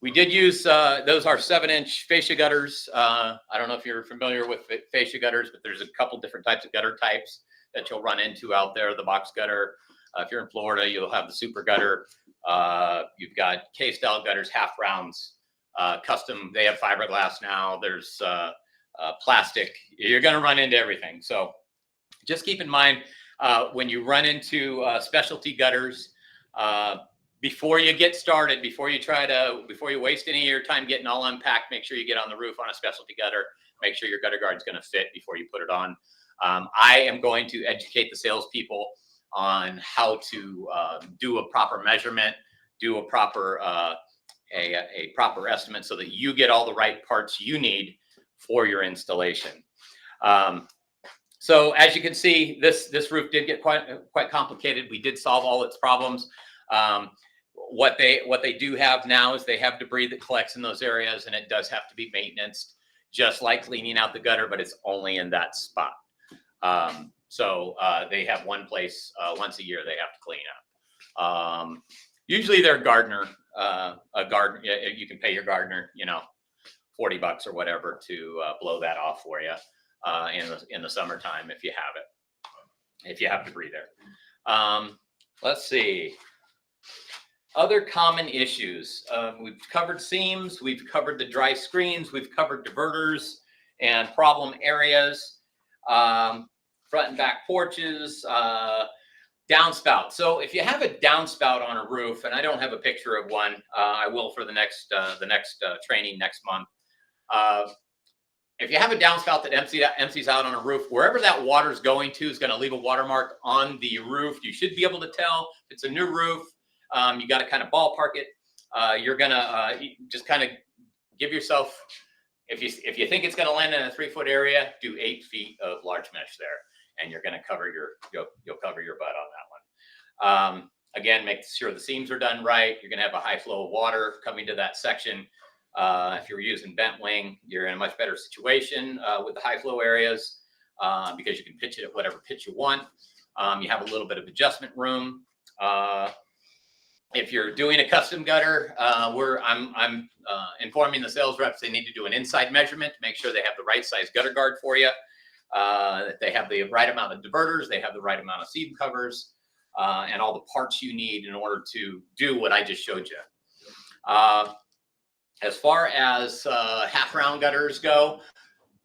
We did use, those are 7-inch fascia gutters. I don't know if you're familiar with fascia gutters, but there's a couple different types of gutter types that you'll run into out there. The box gutter, if you're in Florida, you'll have the super gutter. You've got K-style gutters, half rounds, custom. They have fiberglass now. There's plastic. You're going to run into everything. So just keep in mind when you run into specialty gutters, before you get started, before you waste any of your time getting all unpacked, make sure you get on the roof on a specialty gutter. Make sure your gutter guard is going to fit before you put it on. I am going to educate the salespeople on how to do a proper measurement, do a proper proper estimate, so that you get all the right parts you need for your installation. So as you can see, this roof did get quite complicated. We did solve all its problems. What they do have now is they have debris that collects in those areas, and it does have to be maintained, just like cleaning out the gutter, but it's only in that spot. So they have one place once a year they have to clean up. Usually their gardener, you can pay your gardener, $40 or whatever to blow that off for you in the summertime if you have debris there. Let's see. Other common issues. We've covered seams, we've covered the dry screens, we've covered diverters and problem areas, front and back porches, downspout. So if you have a downspout on a roof, and I don't have a picture of one, I will for the next training next month. If you have a downspout that empties out on a roof, wherever that water is going to is going to leave a watermark on the roof. You should be able to tell if it's a new roof. You got to kind of ballpark it. You're gonna just kind of give yourself, if you think it's going to land in a 3-foot area, do 8 feet of large mesh there, and you're going to cover you'll cover your butt on that one. Again, make sure the seams are done right. You're going to have a high flow of water coming to that section. If you're using bent wing, you're in a much better situation with the high flow areas because you can pitch it at whatever pitch you want. You have a little bit of adjustment room. If you're doing a custom gutter, I'm informing the sales reps they need to do an inside measurement to make sure they have the right size gutter guard for you, that they have the right amount of diverters, they have the right amount of seam covers, and all the parts you need in order to do what I just showed you. As far as half round gutters go,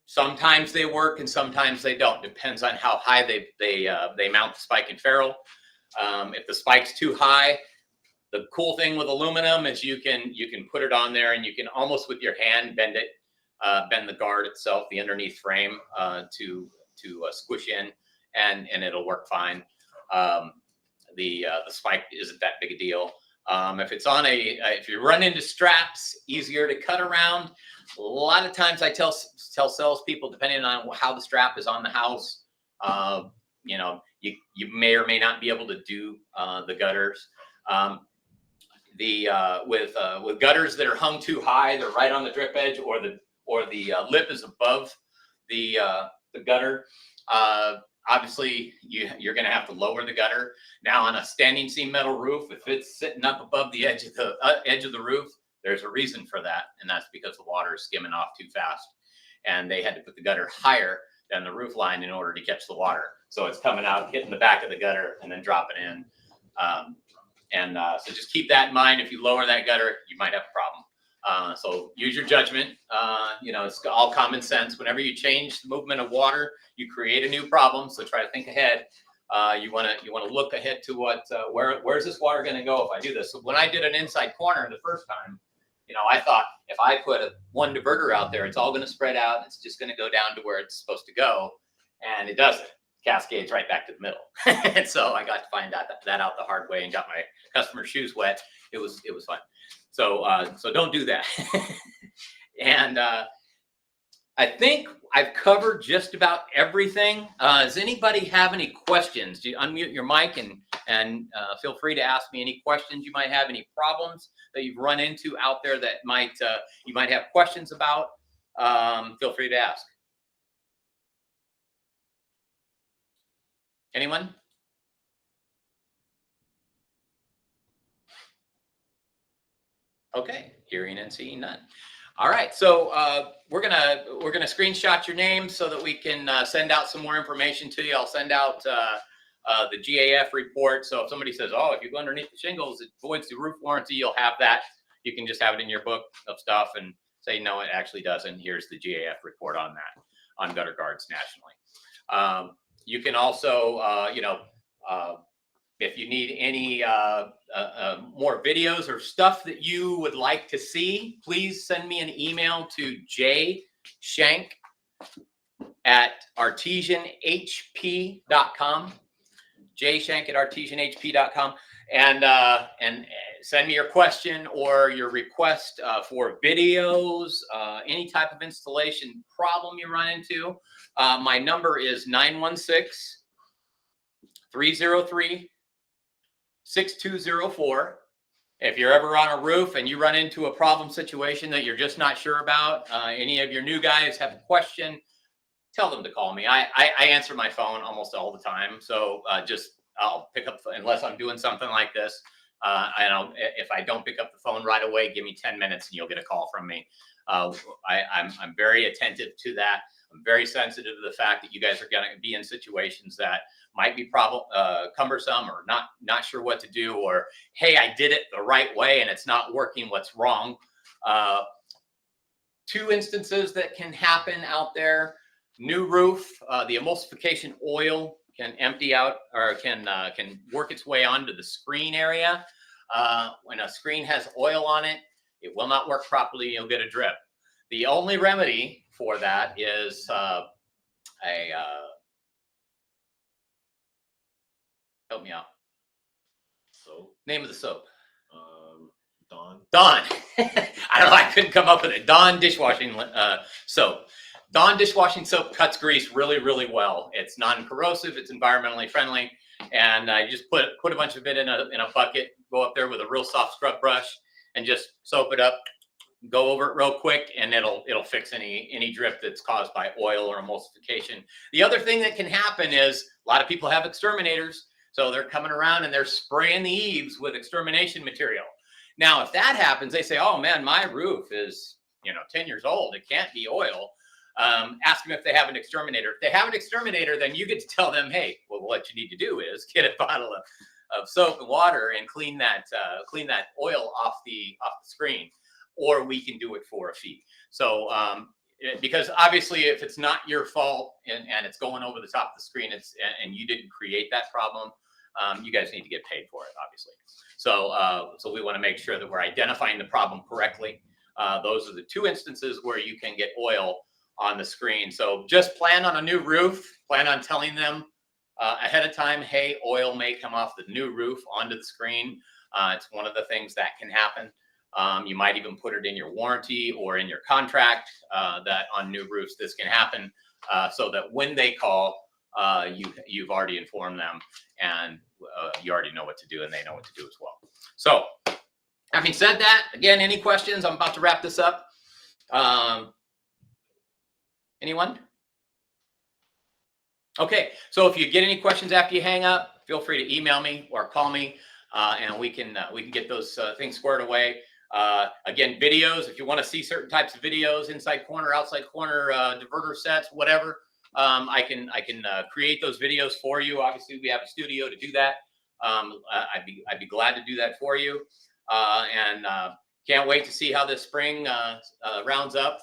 sometimes they work and sometimes they don't. Depends on how high they mount the spike and ferrule. If the spike's too high, the cool thing with aluminum is you can put it on there and you can almost with your hand bend it, bend the guard itself, the underneath frame to squish in, and it'll work fine. The spike isn't that big a deal. If it's on if you run into straps, easier to cut around. A lot of times I tell salespeople, depending on how the strap is on the house, you may or may not be able to do the gutters. With gutters that are hung too high, they're right on the drip edge, or the lip is above the gutter. Obviously, you're going to have to lower the gutter. Now, on a standing seam metal roof, if it's sitting up above the edge of the roof, there's a reason for that, and that's because the water is skimming off too fast, and they had to put the gutter higher than the roof line in order to catch the water. So it's coming out, hitting the back of the gutter, and then dropping in. So just keep that in mind. If you lower that gutter, you might have a problem. So use your judgment. It's all common sense. Whenever you change the movement of water, you create a new problem. So try to think ahead. You want to look ahead to what where's this water going to go if I do this. So when I did an inside corner the first time, I thought if I put one diverter out there, it's all going to spread out. It's just going to go down to where it's supposed to go, and it doesn't. Cascades right back to the middle. And so I got to find that out the hard way and got my customer shoes wet. It was fun. So don't do that. And I think I've covered just about everything. Does anybody have any questions? Do you unmute your mic and feel free to ask me any questions you might have, any problems that you've run into out there that you might have questions about. Feel free to ask. Anyone? Okay, hearing and seeing none. All right, so we're gonna screenshot your name so that we can send out some more information to you. I'll send out the GAF report. So if somebody says, "Oh, if you go underneath the shingles, it voids the roof warranty," you'll have that. You can just have it in your book of stuff and say, "No, it actually doesn't. Here's the GAF report on that on gutter guards nationally." You can also, if you need any more videos or stuff that you would like to see, please send me an email to jshank@artesianhp.com. jshank@artesianhp.com, and send me your question or your request for videos, any type of installation problem you run into. My number is 916-303-6204. If you're ever on a roof and you run into a problem situation that you're just not sure about, any of your new guys have a question, tell them to call me. I answer my phone almost all the time. So I'll pick up, unless I'm doing something like this. If I don't pick up the phone right away, give me 10 minutes and you'll get a call from me. I'm very attentive to that. I'm very sensitive to the fact that you guys are going to be in situations that might be cumbersome or not sure what to do, or, hey, I did it the right way and it's not working. What's wrong? Two instances that can happen out there. New roof, the emulsification oil can empty out or can work its way onto the screen area. When a screen has oil on it, it will not work properly. You'll get a drip. The only remedy for that is help me out. Soap. Name of the soap. Dawn. Dawn. I don't know. I couldn't come up with it. Dawn dishwashing soap. Dawn dishwashing soap cuts grease really, really well. It's non-corrosive. It's environmentally friendly, and I just put a bunch of it in a bucket. Go up there with a real soft scrub brush and just soap it up. Go over it real quick, and it'll fix any drip that's caused by oil or emulsification. The other thing that can happen is a lot of people have exterminators, so they're coming around and they're spraying the eaves with extermination material. Now, if that happens, they say, "Oh man, my roof is 10 years old. It can't be oil." Ask them if they have an exterminator. If they have an exterminator, then you get to tell them, "Hey, well, what you need to do is get a bottle of soap and water and clean that oil off the screen, or we can do it for a fee." So because obviously, if it's not your fault and it's going over the top of the screen, and you didn't create that problem, you guys need to get paid for it, obviously. So we want to make sure that we're identifying the problem correctly. Those are the two instances where you can get oil on the screen. So just plan on a new roof. Plan on telling them ahead of time, "Hey, oil may come off the new roof onto the screen." It's one of the things that can happen. You might even put it in your warranty or in your contract that on new roofs this can happen, so that when they call, you've already informed them, and you already know what to do, and they know what to do as well. So having said that, again, any questions? I'm about to wrap this up. Anyone? Okay, so if you get any questions after you hang up, feel free to email me or call me, and we can get those things squared away. Again, videos, if you want to see certain types of videos, inside corner, outside corner, diverter sets, whatever, I can create those videos for you. Obviously, we have a studio to do that. I'd be glad to do that for you, and can't wait to see how this spring rounds up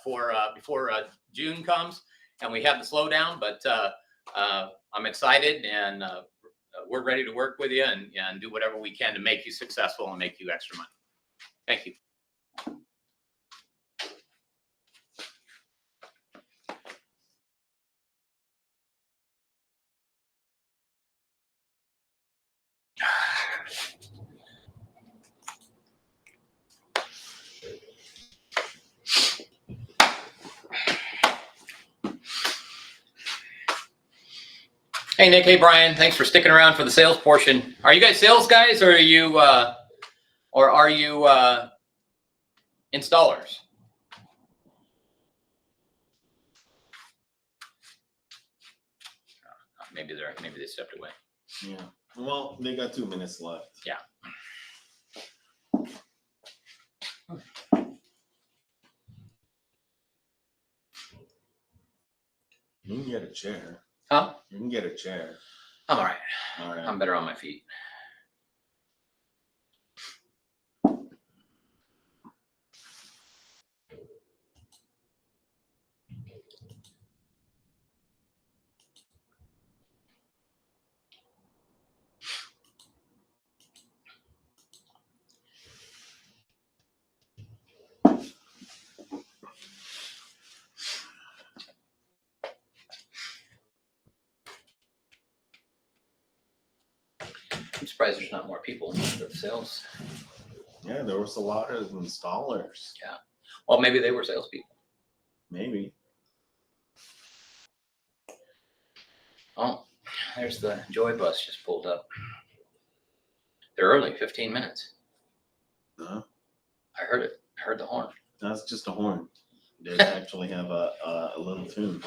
before June comes and we have the slowdown. But I'm excited and we're ready to work with you and do whatever we can to make you successful and make you extra money. Thank you. Hey, Nick. Hey, Brian. Thanks for sticking around for the sales portion. Are you guys sales guys, or are you installers? Maybe they stepped away. Yeah. Well, they got 2 minutes left. Yeah. You can get a chair. Huh? You can get a chair. I'm all right. All right. I'm better on my feet. I'm surprised there's not more people in the sales. Yeah, there was a lot of installers. Yeah. Well, maybe they were salespeople. Maybe. Oh, there's the Joy bus just pulled up. They're early, 15 minutes. No, I heard it. I heard the horn. that's just a horn. They actually have a little tune.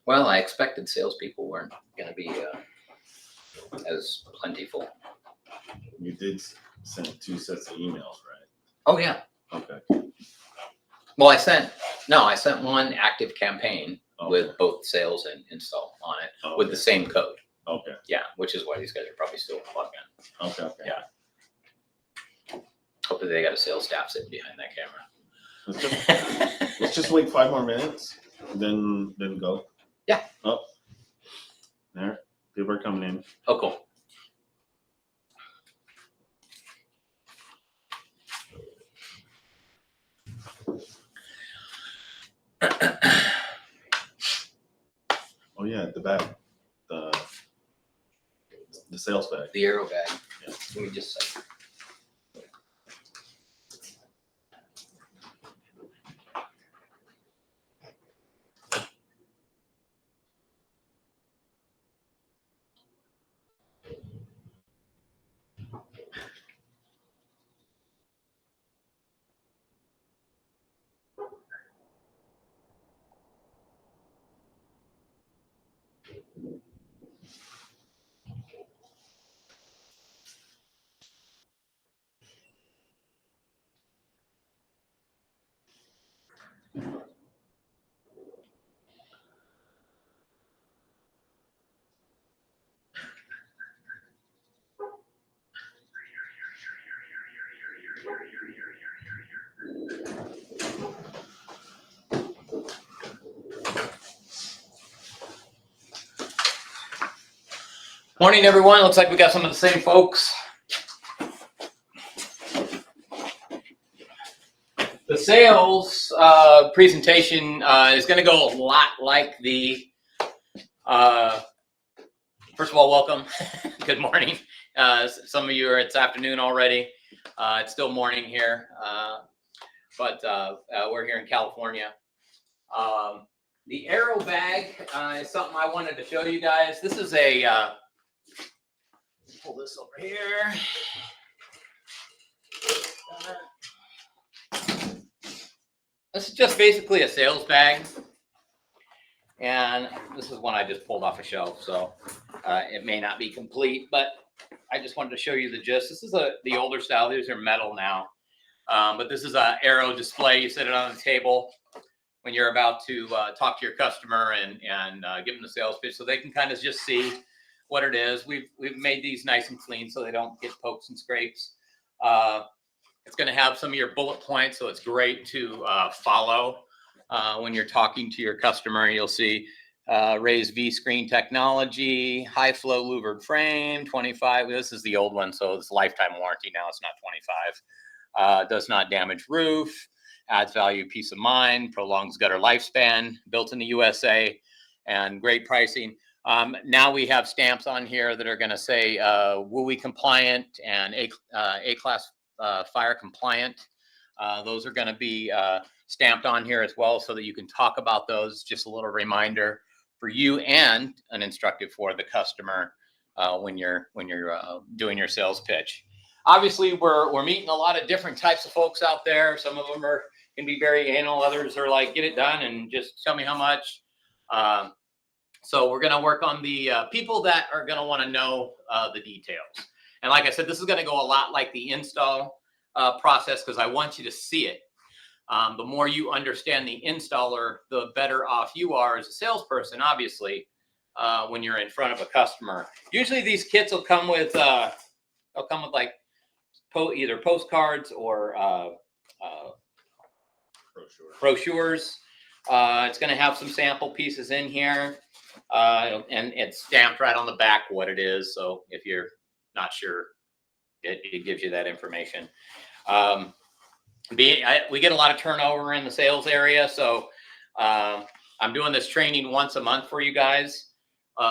Well, I expected salespeople weren't going to be as plentiful. You did send 2 sets of emails, right? Oh, yeah. Okay. Well, I sent one active campaign Okay. with both sales and install on it Okay. with the same code. Okay. Yeah, which is why these guys are probably still plugged in. Okay. Okay. Yeah. Hopefully they got a sales staff sitting behind that camera. Let's just wait 5 more minutes, then go. Yeah. Oh, there. People are coming in. Oh, cool. Oh yeah, the bag, the sales bag. The aero bag. Yeah. Let me just say. Morning, everyone. Looks like we got some of the same folks. The sales presentation is going to go a lot like the, first of all, welcome. Good morning. Some of you are, it's afternoon already. It's still morning here, but we're here in California. The aero bag is something I wanted to show you guys. This is a, pull this over here. This is just basically a sales bag. And this is one I just pulled off a shelf, so it may not be complete, but I just wanted to show you the gist. This is the older style. These are metal now, but this is an Aero display. You set it on the table when you're about to talk to your customer and give them the sales pitch, so they can kind of just see what it is. We've made these nice and clean so they don't get pokes and scrapes. It's going to have some of your bullet points, so it's great to follow when you're talking to your customer. You'll see raised V-screen technology, high flow louvered frame, 25. This is the old one, so it's lifetime warranty now. It's not 25. Does not damage roof, adds value, peace of mind, prolongs gutter lifespan, built in the USA, and great pricing. Now we have stamps on here that are going to say WUI compliant and A-class fire compliant. Those are going to be stamped on here as well, so that you can talk about those. Just a little reminder for you and an instructive for the customer when you're doing your sales pitch. Obviously, we're meeting a lot of different types of folks out there. Some of them can be very anal. Others are like, get it done and just tell me how much. So we're going to work on the people that are going to want to know the details. And like I said, this is going to go a lot like the install process, because I want you to see it. The more you understand the installer, the better off you are as a salesperson, obviously, when you're in front of a customer. Usually these kits will come with like either postcards or brochures. It's going to have some sample pieces in here, and it's stamped right on the back what it is. So if you're not sure, it gives you that information. We get a lot of turnover in the sales area, so I'm doing this training once a month for you guys,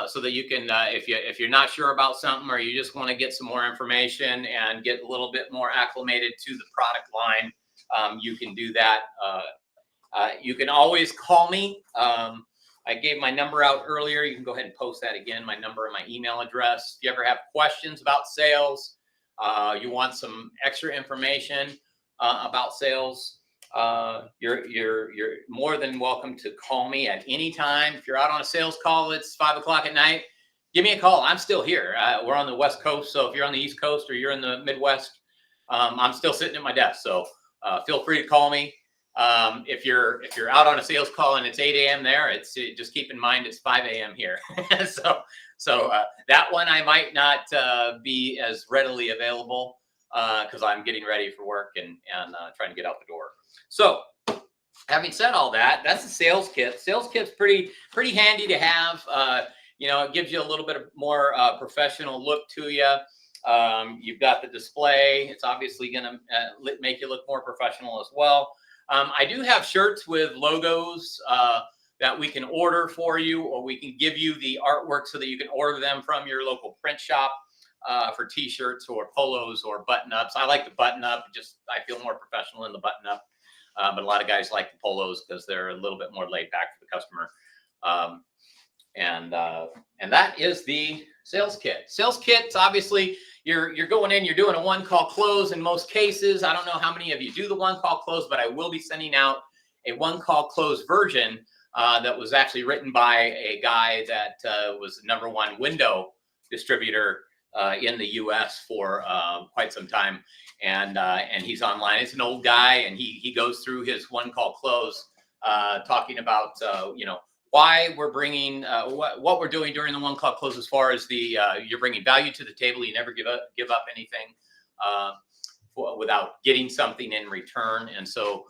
so that you can, if you're not sure about something, or you just want to get some more information and get a little bit more acclimated to the product line, you can do that. You can always call me. I gave my number out earlier. You can go ahead and post that again, my number and my email address. If you ever have questions about sales, you want some extra information about sales, you're more than welcome to call me at any time. If you're out on a sales call, it's 5 o'clock at night, give me a call. I'm still here. We're on the West Coast, so if you're on the East Coast or you're in the Midwest, I'm still sitting at my desk. So feel free to call me. If you're out on a sales call and it's 8 a.m. there, just keep in mind it's 5 a.m. here. so that one I might not be as readily available because I'm getting ready for work and trying to get out the door. So having said all that, that's the sales kit. Sales kit's pretty handy to have. It gives you a little bit of more professional look to you. You've got the display. It's obviously going to make you look more professional as well. I do have shirts with logos that we can order for you, or we can give you the artwork so that you can order them from your local print shop for t-shirts or polos or button-ups. I like the button-up. I feel more professional in the button-up, but a lot of guys like the polos because they're a little bit more laid back for the customer. And that is the sales kit. Sales kits, obviously, you're going in, you're doing a one-call close in most cases. I don't know how many of you do the one-call close, but I will be sending out a one-call close version that was actually written by a guy that was the #1 window distributor in the U.S. for quite some time, and he's online. He's an old guy, and he goes through his one-call close, talking about why we're bringing what we're doing during the one-call close, as far as you're bringing value to the table. You never give up anything without getting something in return, and so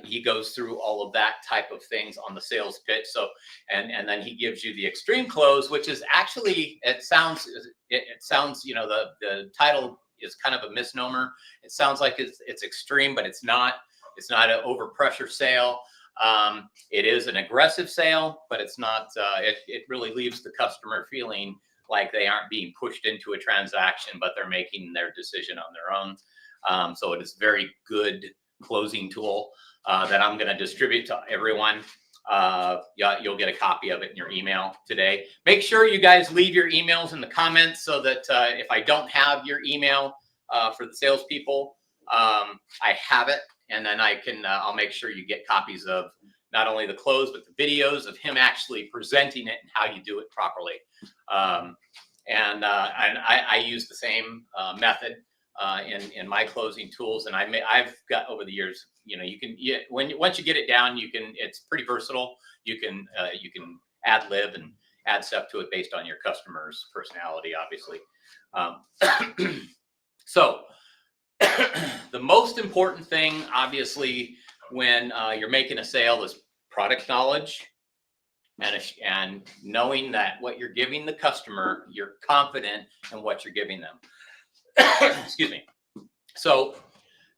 he goes through all of that type of things on the sales pitch. So and then he gives you the extreme close, which is actually, it sounds the title is kind of a misnomer. It sounds like it's extreme, but it's not. It's not an overpressure sale. It is an aggressive sale, but it's not. It really leaves the customer feeling like they aren't being pushed into a transaction, but they're making their decision on their own. So it is a very good closing tool that I'm going to distribute to everyone. You'll get a copy of it in your email today. Make sure you guys leave your emails in the comments so that if I don't have your email for the salespeople, I have it, and then I'll make sure you get copies of not only the close, but the videos of him actually presenting it and how you do it properly. And I use the same method in my closing tools. And I've got over the years, once you get it down, it's pretty versatile. You can ad lib and add stuff to it based on your customer's personality, obviously. So the most important thing, obviously, when you're making a sale is product knowledge and knowing that what you're giving the customer, you're confident in what you're giving them. Excuse me. So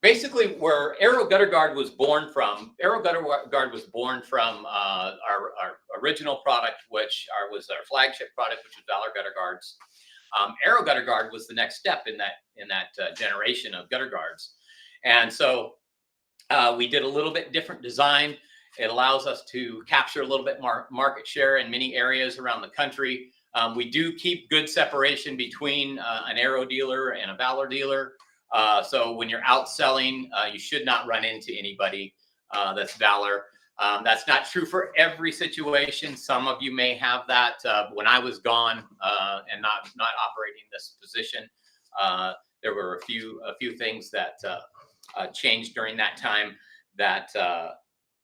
basically where Aero Gutter Guard was born from, our original product, which was our flagship product, which was Valor Gutter Guards. Aero Gutter Guard was the next step in that generation of gutter guards. And so we did a little bit different design. It allows us to capture a little bit more market share in many areas around the country. We do keep good separation between an Aero dealer and a Valor dealer. So when you're out selling, you should not run into anybody that's Valor. That's not true for every situation. Some of you may have that. When I was gone and not operating this position, there were a few things that changed during that time that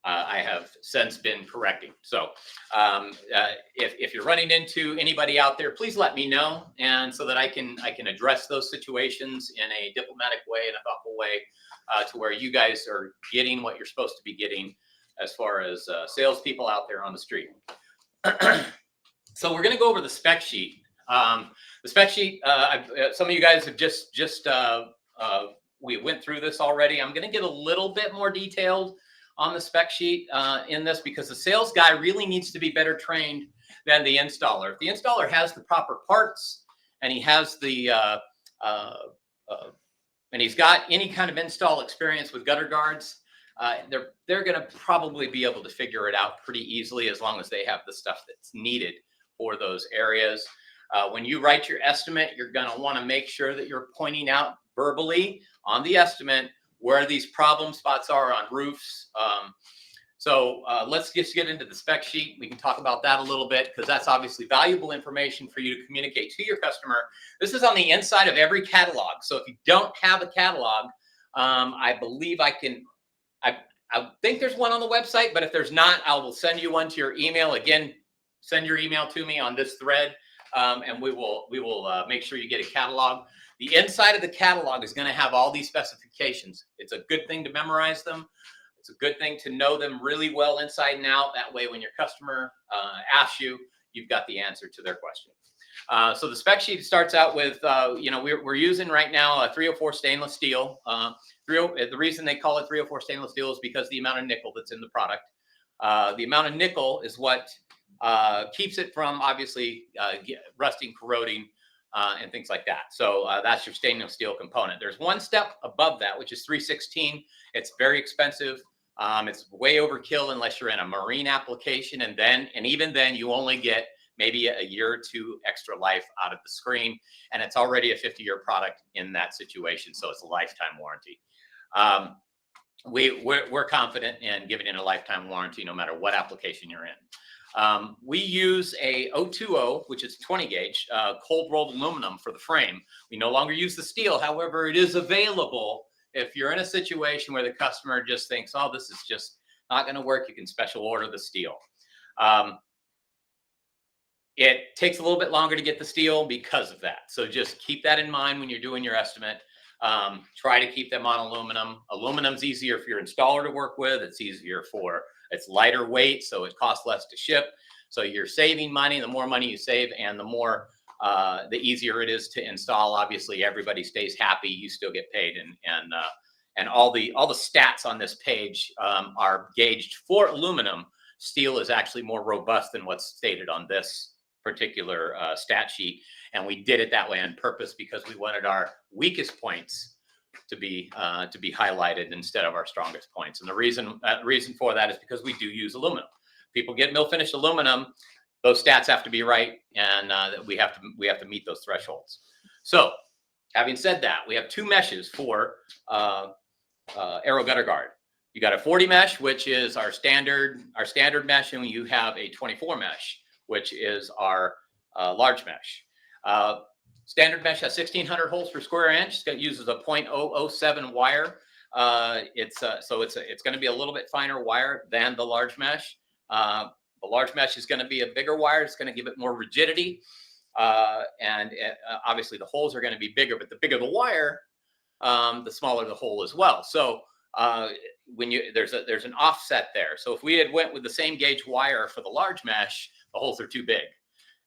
I have since been correcting. So if you're running into anybody out there, please let me know, and so that I can address those situations in a diplomatic way and a thoughtful way to where you guys are getting what you're supposed to be getting as far as salespeople out there on the street. So we're going to go over the spec sheet. The spec sheet, some of you guys have we went through this already. I'm going to get a little bit more detailed on the spec sheet in this, because the sales guy really needs to be better trained than the installer. If the installer has the proper parts and he has and he's got any kind of install experience with gutter guards, they're going to probably be able to figure it out pretty easily, as long as they have the stuff that's needed for those areas. When you write your estimate, you're going to want to make sure that you're pointing out verbally on the estimate where these problem spots are on roofs. So let's just get into the spec sheet. We can talk about that a little bit, because that's obviously valuable information for you to communicate to your customer. This is on the inside of every catalog. So if you don't have a catalog, I believe I think there's one on the website, but if there's not, I will send you one to your email. Again, send your email to me on this thread, and we will make sure you get a catalog. The inside of the catalog is going to have all these specifications. It's a good thing to memorize them. It's a good thing to know them really well inside and out. That way, when your customer asks you, you've got the answer to their question. So the spec sheet starts out with, we're using right now a 304 stainless steel. The reason they call it 304 stainless steel is because the amount of nickel that's in the product. The amount of nickel is what keeps it from obviously rusting, corroding, and things like that. So that's your stainless steel component. There's one step above that, which is 316. It's very expensive. It's way overkill unless you're in a marine application, and even then you only get maybe a year or two extra life out of the screen, and it's already a 50-year product in that situation, so it's a lifetime warranty. We're confident in giving it a lifetime warranty no matter what application you're in. We use a 020, which is 20 gauge, cold rolled aluminum for the frame. We no longer use the steel. However, it is available if you're in a situation where the customer just thinks, oh, this is just not going to work. You can special order the steel. It takes a little bit longer to get the steel because of that. So just keep that in mind when you're doing your estimate. Try to keep them on aluminum. Aluminum's easier for your installer to work with. It's lighter weight, so it costs less to ship. So you're saving money. The more money you save, and the easier it is to install. Obviously, everybody stays happy. You still get paid, and all the stats on this page are gauged for aluminum. Steel is actually more robust than what's stated on this particular stat sheet, and we did it that way on purpose because we wanted our weakest points to be highlighted instead of our strongest points. And the reason for that is because we do use aluminum. People get mill finished aluminum; those stats have to be right, and we have to meet those thresholds. So, having said that, we have two meshes for Aero Gutter Guard. You got a 40 mesh, which is our standard mesh, and you have a 24 mesh, which is our large mesh. Standard mesh has 1,600 holes per square inch. It uses a 0.007 wire. It's going to be a little bit finer wire than the large mesh. The large mesh is going to be a bigger wire. It's going to give it more rigidity, and obviously the holes are going to be bigger. But the bigger the wire, the smaller the hole as well. So when there's an offset there. So if we had went with the same gauge wire for the large mesh, the holes are too big.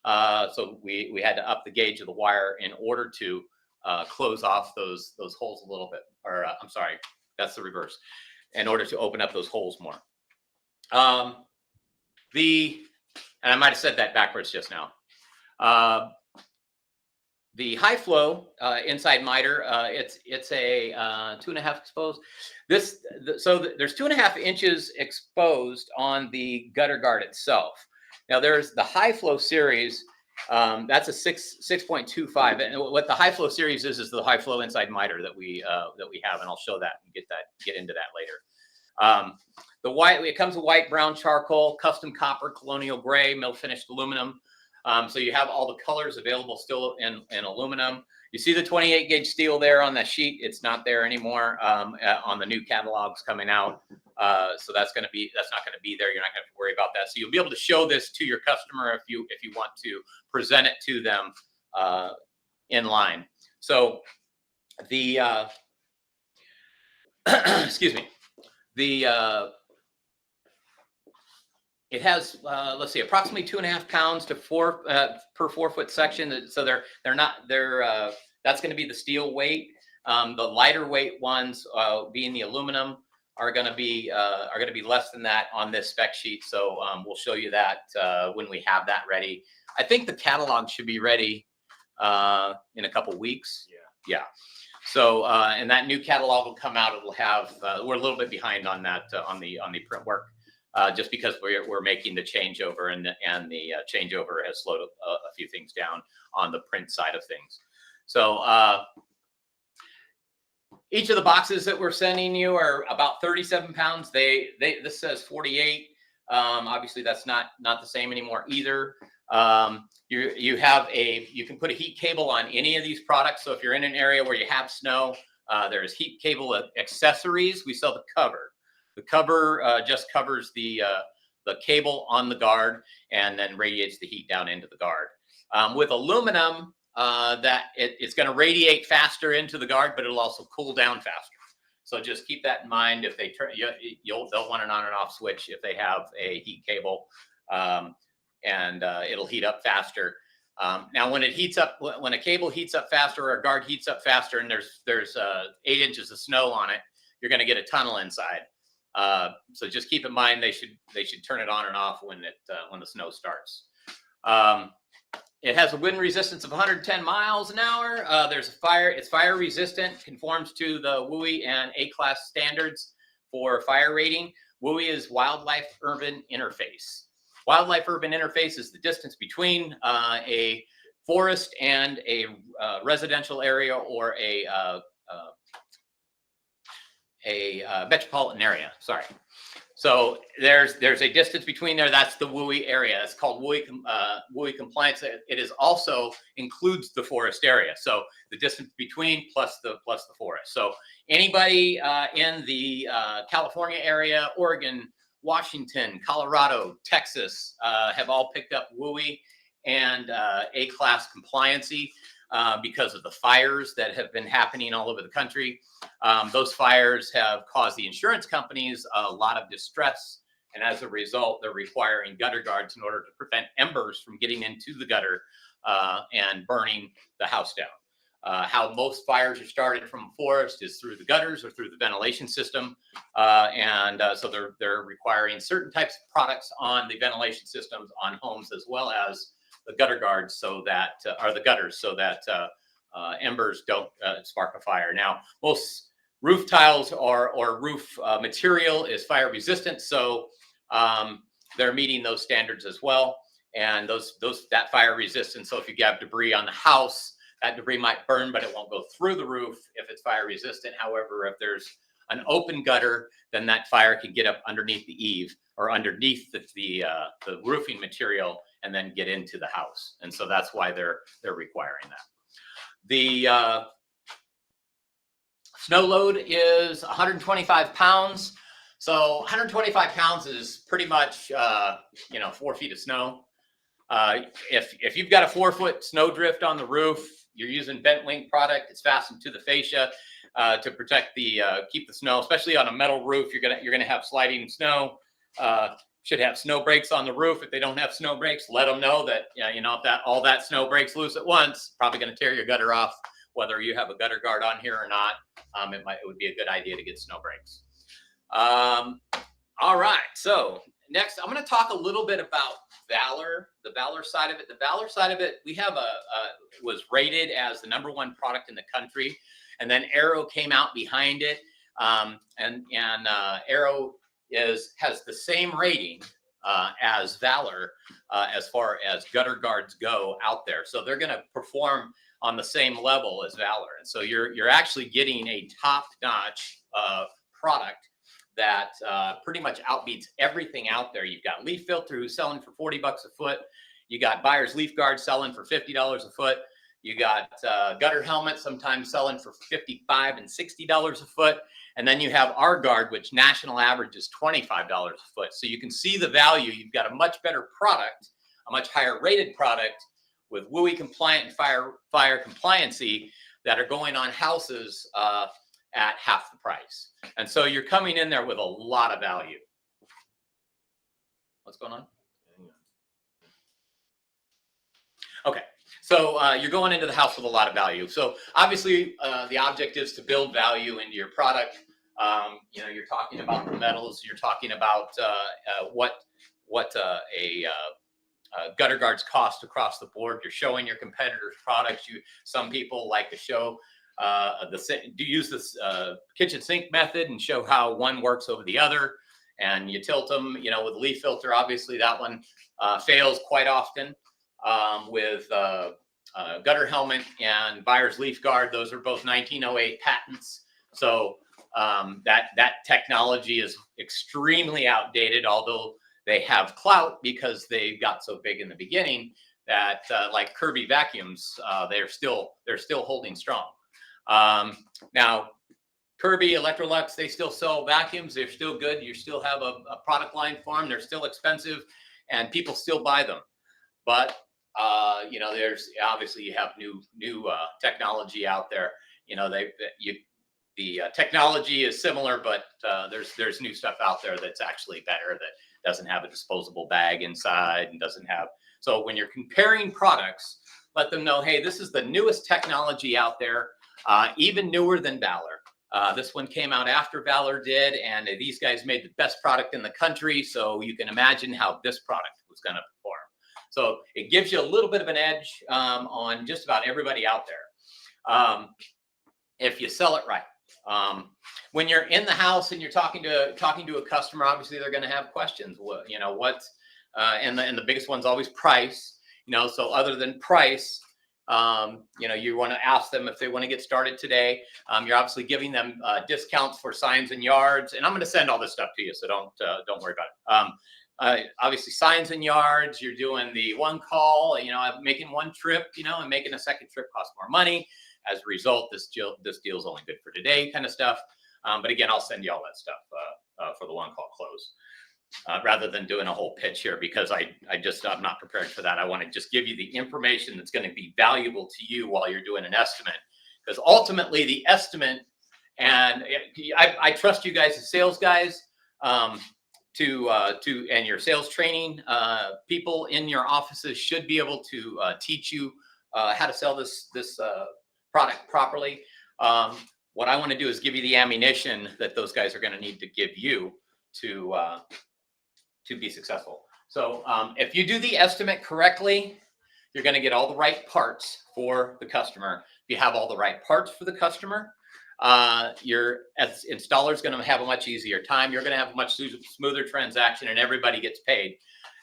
So we had to up the gauge of the wire in order to close off those holes a little bit. Or I'm sorry, that's the reverse. In order to open up those holes more. And I might have said that backwards just now. The high flow inside miter, it's a 2.5 exposed. There's 2.5 inches exposed on the gutter guard itself. Now there's the high flow series. That's a 6.25, and what the high flow series is the high flow inside miter that we have, and I'll show that and get into that later. The white, it comes with white, brown, charcoal, custom copper, colonial gray, mill finished aluminum. So you have all the colors available still in aluminum. You see the 28 gauge steel there on that sheet. It's not there anymore on the new catalogs coming out. So that's not going to be there. You're not going to have to worry about that. So you'll be able to show this to your customer if you want to present it to them in line. So the excuse me, it has, let's see, approximately 2.5 pounds to 4 per 4 foot section. So that's going to be the steel weight. The lighter weight ones, being the aluminum, are going to be less than that on this spec sheet. So we'll show you that when we have that ready. I think the catalog should be ready in a couple weeks. Yeah. So and that new catalog will come out. It'll have we're a little bit behind on that on the print work. Just because we're making the changeover and the changeover has slowed a few things down on the print side of things. So each of the boxes that we're sending you are about 37 pounds. This says 48. Obviously that's not the same anymore either. You can put a heat cable on any of these products. So if you're in an area where you have snow, there's heat cable accessories. We sell the cover. The cover just covers the cable on the guard and then radiates the heat down into the guard. With aluminum, it's going to radiate faster into the guard, but it'll also cool down faster. So just keep that in mind. If they turn, they'll want an on and off switch if they have a heat cable, and it'll heat up faster. Now, when it heats up, when a cable heats up faster or a guard heats up faster, and there's 8 inches of snow on it, you're going to get a tunnel inside. So just keep in mind they should turn it on and off when the snow starts. It has a wind resistance of 110 miles an hour. It's fire resistant, conforms to the WUI and A-class standards for fire rating. WUI is wildlife urban interface. Wildlife urban interface is the distance between a forest and a residential area or a metropolitan area. Sorry. So there's a distance between there. That's the WUI area. It's called WUI compliance. It is also includes the forest area. So the distance between plus the forest. So anybody in the California area, Oregon, Washington, Colorado, Texas have all picked up WUI and A-class compliancy. Because of the fires that have been happening all over the country. Those fires have caused the insurance companies a lot of distress. And as a result, they're requiring gutter guards in order to prevent embers from getting into the gutter and burning the house down. How most fires are started from a forest is through the gutters or through the ventilation system. So they're requiring certain types of products on the ventilation systems on homes as well as the gutter guards, so that are the gutters, so that embers don't spark a fire. Now, most roof tiles or roof material is fire resistant, so they're meeting those standards as well. And that fire resistance. So if you have debris on the house, that debris might burn, but it won't go through the roof if it's fire resistant. However, if there's an open gutter, then that fire can get up underneath the eave or underneath the roofing material and then get into the house. And so that's why they're requiring that. The snow load is 125 pounds. So 125 pounds is pretty much, 4 feet of snow. If you've got a 4-foot snow drift on the roof, you're using bent wing product. It's fastened to the fascia to protect keep the snow, especially on a metal roof. You're gonna have sliding snow. Should have snow brakes on the roof. If they don't have snow brakes, let them know that if all that snow breaks loose at once, probably going to tear your gutter off. Whether you have a gutter guard on here or not, it would be a good idea to get snow brakes. All right, so next I'm going to talk a little bit about Valor, the Valor side of it. The Valor side of it, we have was rated as the #1 product in the country, and then Arrow came out behind it, and Arrow has the same rating as Valor as far as gutter guards go out there. So they're going to perform on the same level as Valor, and so you're actually getting a top-notch product that pretty much outbeats everything out there. You've got Leaf Filter, who's selling for $40 a foot. You got Byers Leaf Guard selling for $50 a foot. You got Gutter Helmet sometimes selling for $55 and $60 a foot. And then you have our guard, which national average is $25 a foot. So you can see the value. You've got a much better product, a much higher rated product with WUI compliant and fire compliancy that are going on houses at half the price. And so you're coming in there with a lot of value. What's going on? Okay. So you're going into the house with a lot of value. So obviously the object is to build value into your product. You're talking about the metals. You're talking about what gutter guards cost across the board. You're showing your competitors' products. Some people like to show use this kitchen sink method and show how one works over the other. And you tilt them. With Leaf Filter, obviously that one fails quite often. With Gutter Helmet and Byers Leaf Guard, those are both 1908 patents. So that technology is extremely outdated, although they have clout because they got so big in the beginning that like Kirby vacuums, they're still holding strong. Now Kirby, Electrolux, they still sell vacuums. They're still good. You still have a product line for them. They're still expensive and people still buy them. But there's obviously you have new technology out there. The technology is similar, but there's new stuff out there that's actually better, that doesn't have a disposable bag inside and doesn't have. So when you're comparing products, let them know, hey, this is the newest technology out there, even newer than Valor. This one came out after Valor did, and these guys made the best product in the country. So you can imagine how this product was going to perform. So it gives you a little bit of an edge on just about everybody out there if you sell it right. When you're in the house and you're talking to a customer, obviously they're going to have questions. And the biggest one's always price. So other than price, you want to ask them if they want to get started today. You're obviously giving them discounts for signs and yards, and I'm going to send all this stuff to you, so don't worry about it. Obviously signs and yards, you're doing the one call, making one trip, and making a second trip costs more money. As a result, this deal is only good for today kind of stuff. But again, I'll send you all that stuff for the one call close rather than doing a whole pitch here, because I'm not prepared for that. I want to just give you the information that's going to be valuable to you while you're doing an estimate, because ultimately the estimate, and I trust you guys as sales guys, and your sales training people in your offices should be able to teach you how to sell this product properly. What I want to do is give you the ammunition that those guys are going to need to give you to be successful. So if you do the estimate correctly, you're going to get all the right parts for the customer. If you have all the right parts for the customer, your as installer is going to have a much easier time. You're going to have a much smoother transaction, and everybody gets paid.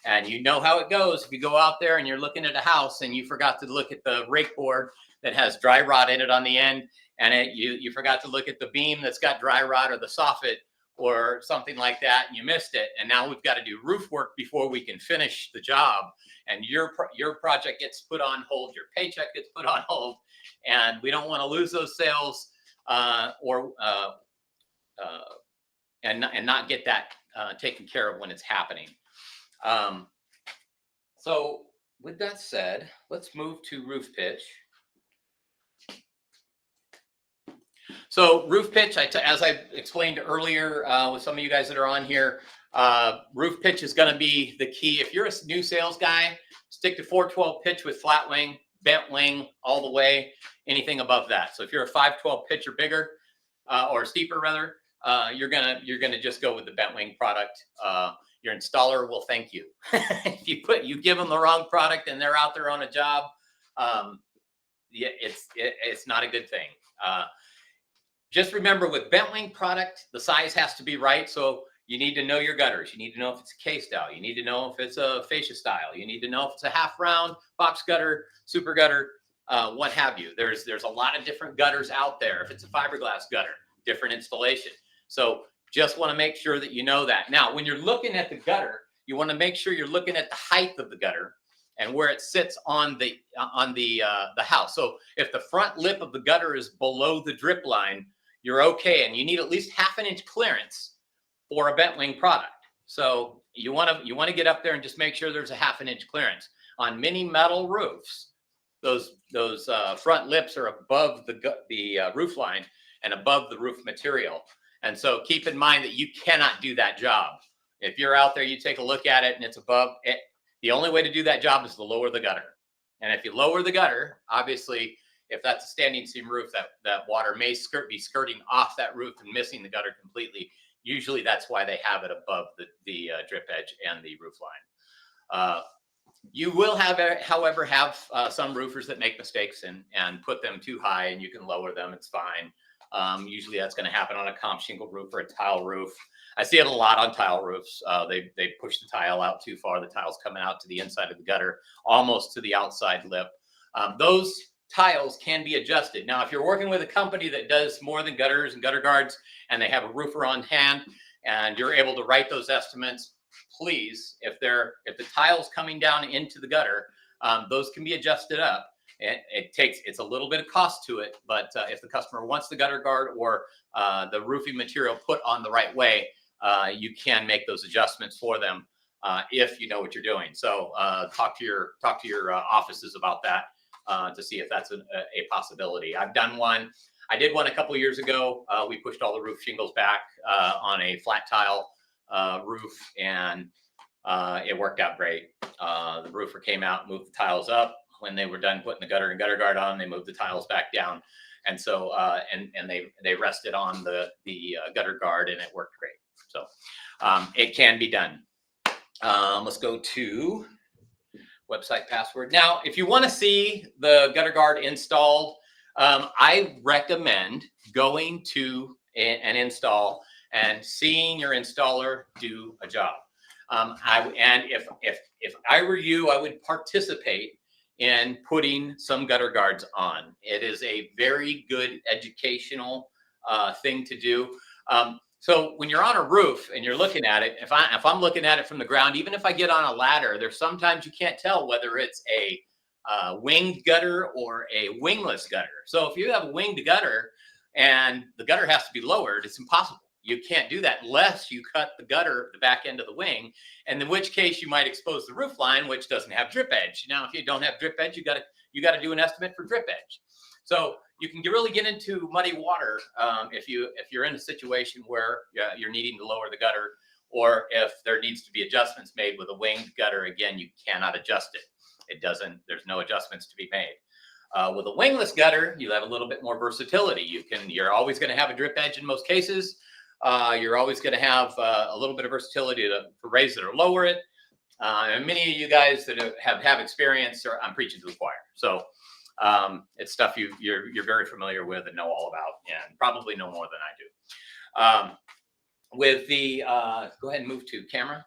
And you know how it goes. If you go out there and you're looking at a house and you forgot to look at the rake board that has dry rot in it on the end, and you forgot to look at the beam that's got dry rot or the soffit or something like that, and you missed it, and now we've got to do roof work before we can finish the job, and your project gets put on hold, your paycheck gets put on hold, and we don't want to lose those sales and not get that taken care of when it's happening. So with that said, let's move to roof pitch. So roof pitch, as I explained earlier with some of you guys that are on here, roof pitch is going to be the key. If you're a new sales guy, stick to 412 pitch with flat wing, bent wing all the way, anything above that. So if you're a 512 pitch or bigger, or steeper rather, you're gonna just go with the bent wing product. Your installer will thank you. If you give them the wrong product and they're out there on a job, yeah, it's not a good thing. Just remember, with bent wing product, the size has to be right. So you need to know your gutters. You need to know if it's a K style. You need to know if it's a fascia style. You need to know if it's a half round, box gutter, super gutter, what have you. There's a lot of different gutters out there. If it's a fiberglass gutter, different installation. So just want to make sure that you know that. Now, when you're looking at the gutter, you want to make sure you're looking at the height of the gutter and where it sits on the house. So if the front lip of the gutter is below the drip line, you're okay, and you need at least ½ inch clearance for a bent wing product. So you want to get up there and just make sure there's a ½ inch clearance. On many metal roofs, those front lips are above the roof line and above the roof material. And so keep in mind that you cannot do that job. If you're out there, you take a look at it and it's above it. The only way to do that job is to lower the gutter. And if you lower the gutter, obviously, if that's a standing seam roof, that water may be skirting off that roof and missing the gutter completely. Usually that's why they have it above the drip edge and the roof line. You will however, have some roofers that make mistakes and put them too high, and you can lower them. It's fine. Usually that's going to happen on a comp shingle roof or a tile roof. I see it a lot on tile roofs. They push the tile out too far. The tile's coming out to the inside of the gutter, almost to the outside lip. Those tiles can be adjusted. Now, if you're working with a company that does more than gutters and gutter guards, and they have a roofer on hand, and you're able to write those estimates, please, if the tile's coming down into the gutter, those can be adjusted up. It's a little bit of cost to it, but if the customer wants the gutter guard or the roofing material put on the right way, you can make those adjustments for them if you know what you're doing. So talk to your offices about that to see if that's a possibility. I've done one. I did one a couple of years ago. We pushed all the roof shingles back on a flat tile roof, and it worked out great. The roofer came out, moved the tiles up. When they were done putting the gutter and gutter guard on, they moved the tiles back down, and so and they rested on the gutter guard, and it worked great. So it can be done. Let's go to website password. Now, if you want to see the gutter guard installed, I recommend going to an install and seeing your installer do a job. If I were you, I would participate in putting some gutter guards on. It is a very good educational thing to do. So when you're on a roof and you're looking at it, if I'm looking at it from the ground, even if I get on a ladder, there's sometimes you can't tell whether it's a winged gutter or a wingless gutter. So if you have a winged gutter and the gutter has to be lowered, it's impossible. You can't do that unless you cut the gutter, the back end of the wing, and in which case you might expose the roof line, which doesn't have drip edge. Now, if you don't have drip edge, you got to do an estimate for drip edge. So you can really get into muddy water if you're in a situation where you're needing to lower the gutter, or if there needs to be adjustments made with a winged gutter. Again, you cannot adjust it. There's no adjustments to be made. With a wingless gutter, you have a little bit more versatility. You're always going to have a drip edge in most cases. You're always going to have a little bit of versatility to raise it or lower it. And many of you guys that have experience, I'm preaching to the choir. So it's stuff you're very familiar with and know all about, and probably know more than I do. With the go ahead and move to camera.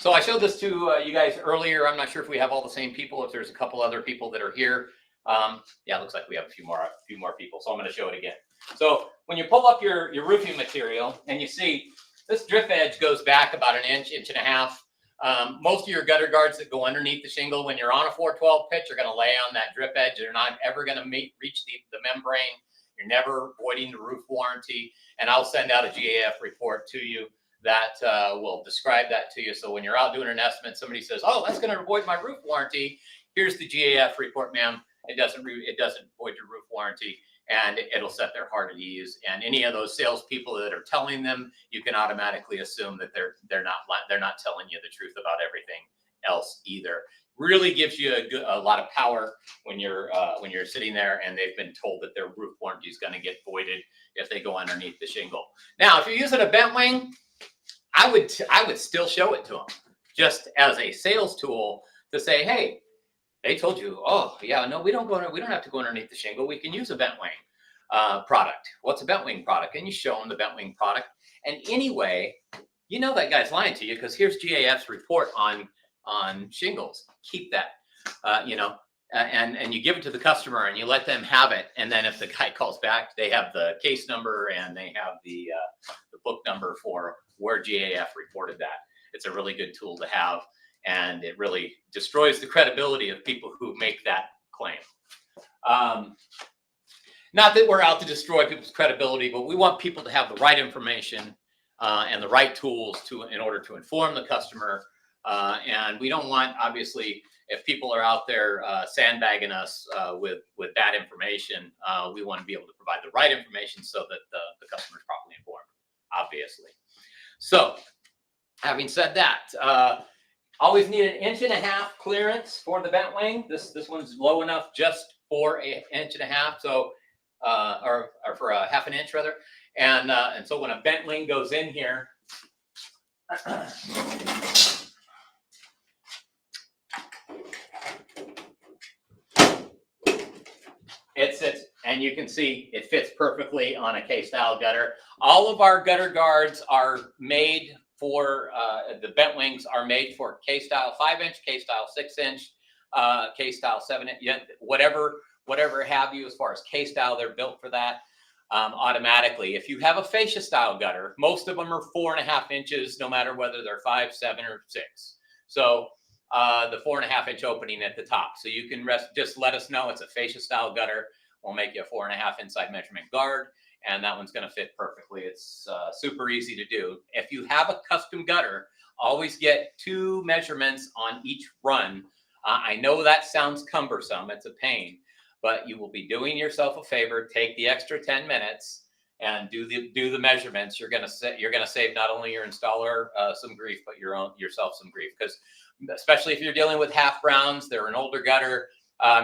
So I showed this to you guys earlier. I'm not sure if we have all the same people, if there's a couple other people that are here. Yeah, it looks like we have a few more people. So I'm going to show it again. So when you pull up your roofing material and you see this drip edge goes back about an inch, inch and a half. Most of your gutter guards that go underneath the shingle, when you're on a 412 pitch, are going to lay on that drip edge. They're not ever going to reach the membrane. You're never voiding the roof warranty. And I'll send out a GAF report to you that will describe that to you. So when you're out doing an estimate, somebody says, "Oh, that's going to void my roof warranty." Here's the GAF report, ma'am. It doesn't void your roof warranty, and it'll set their heart at ease. And any of those salespeople that are telling them, you can automatically assume that they're not telling you the truth about everything else either. Really gives you a lot of power when you're sitting there and they've been told that their roof warranty is going to get voided if they go underneath the shingle. Now, if you're using a bent wing, I would still show it to them just as a sales tool to say, "Hey, they told you, oh yeah, no, we don't have to go underneath the shingle. We can use a bent wing product. What's a bent wing product?" And you show them the bent wing product. And anyway, you know that guy's lying to you because here's GAF's report on shingles. Keep that, and you give it to the customer and you let them have it. And then if the guy calls back, they have the case number and they have the book number for where GAF reported that. It's a really good tool to have, and it really destroys the credibility of people who make that claim. Not that we're out to destroy people's credibility, but we want people to have the right information and the right tools in order to inform the customer. And we don't want, obviously, if people are out there sandbagging us with bad information, we want to be able to provide the right information so that the customer is properly informed, obviously. So, having said that, always need an 1.5 inch clearance for the bent wing. This one's low enough just for an 1.5 inch, so or for a 1/2 inch rather. And so when a bent wing goes in here, it sits, and you can see it fits perfectly on a K-style gutter. All of our gutter guards are made for the bent wings are made for K-style 5-inch, K-style 6-inch, K-style 7-inch, whatever have you as far as K-style. They're built for that automatically. If you have a fascia style gutter, most of them are 4.5 inches, no matter whether they're 5, 7, or 6. So the 4.5 inch opening at the top. So you can just let us know it's a fascia style gutter. We'll make you a 4.5 inside measurement guard, and that one's going to fit perfectly. It's super easy to do. If you have a custom gutter, always get 2 measurements on each run. I know that sounds cumbersome. It's a pain, but you will be doing yourself a favor. Take the extra 10 minutes and do the measurements. You're going to save not only your installer some grief, but yourself some grief, because especially if you're dealing with half browns, they're an older gutter.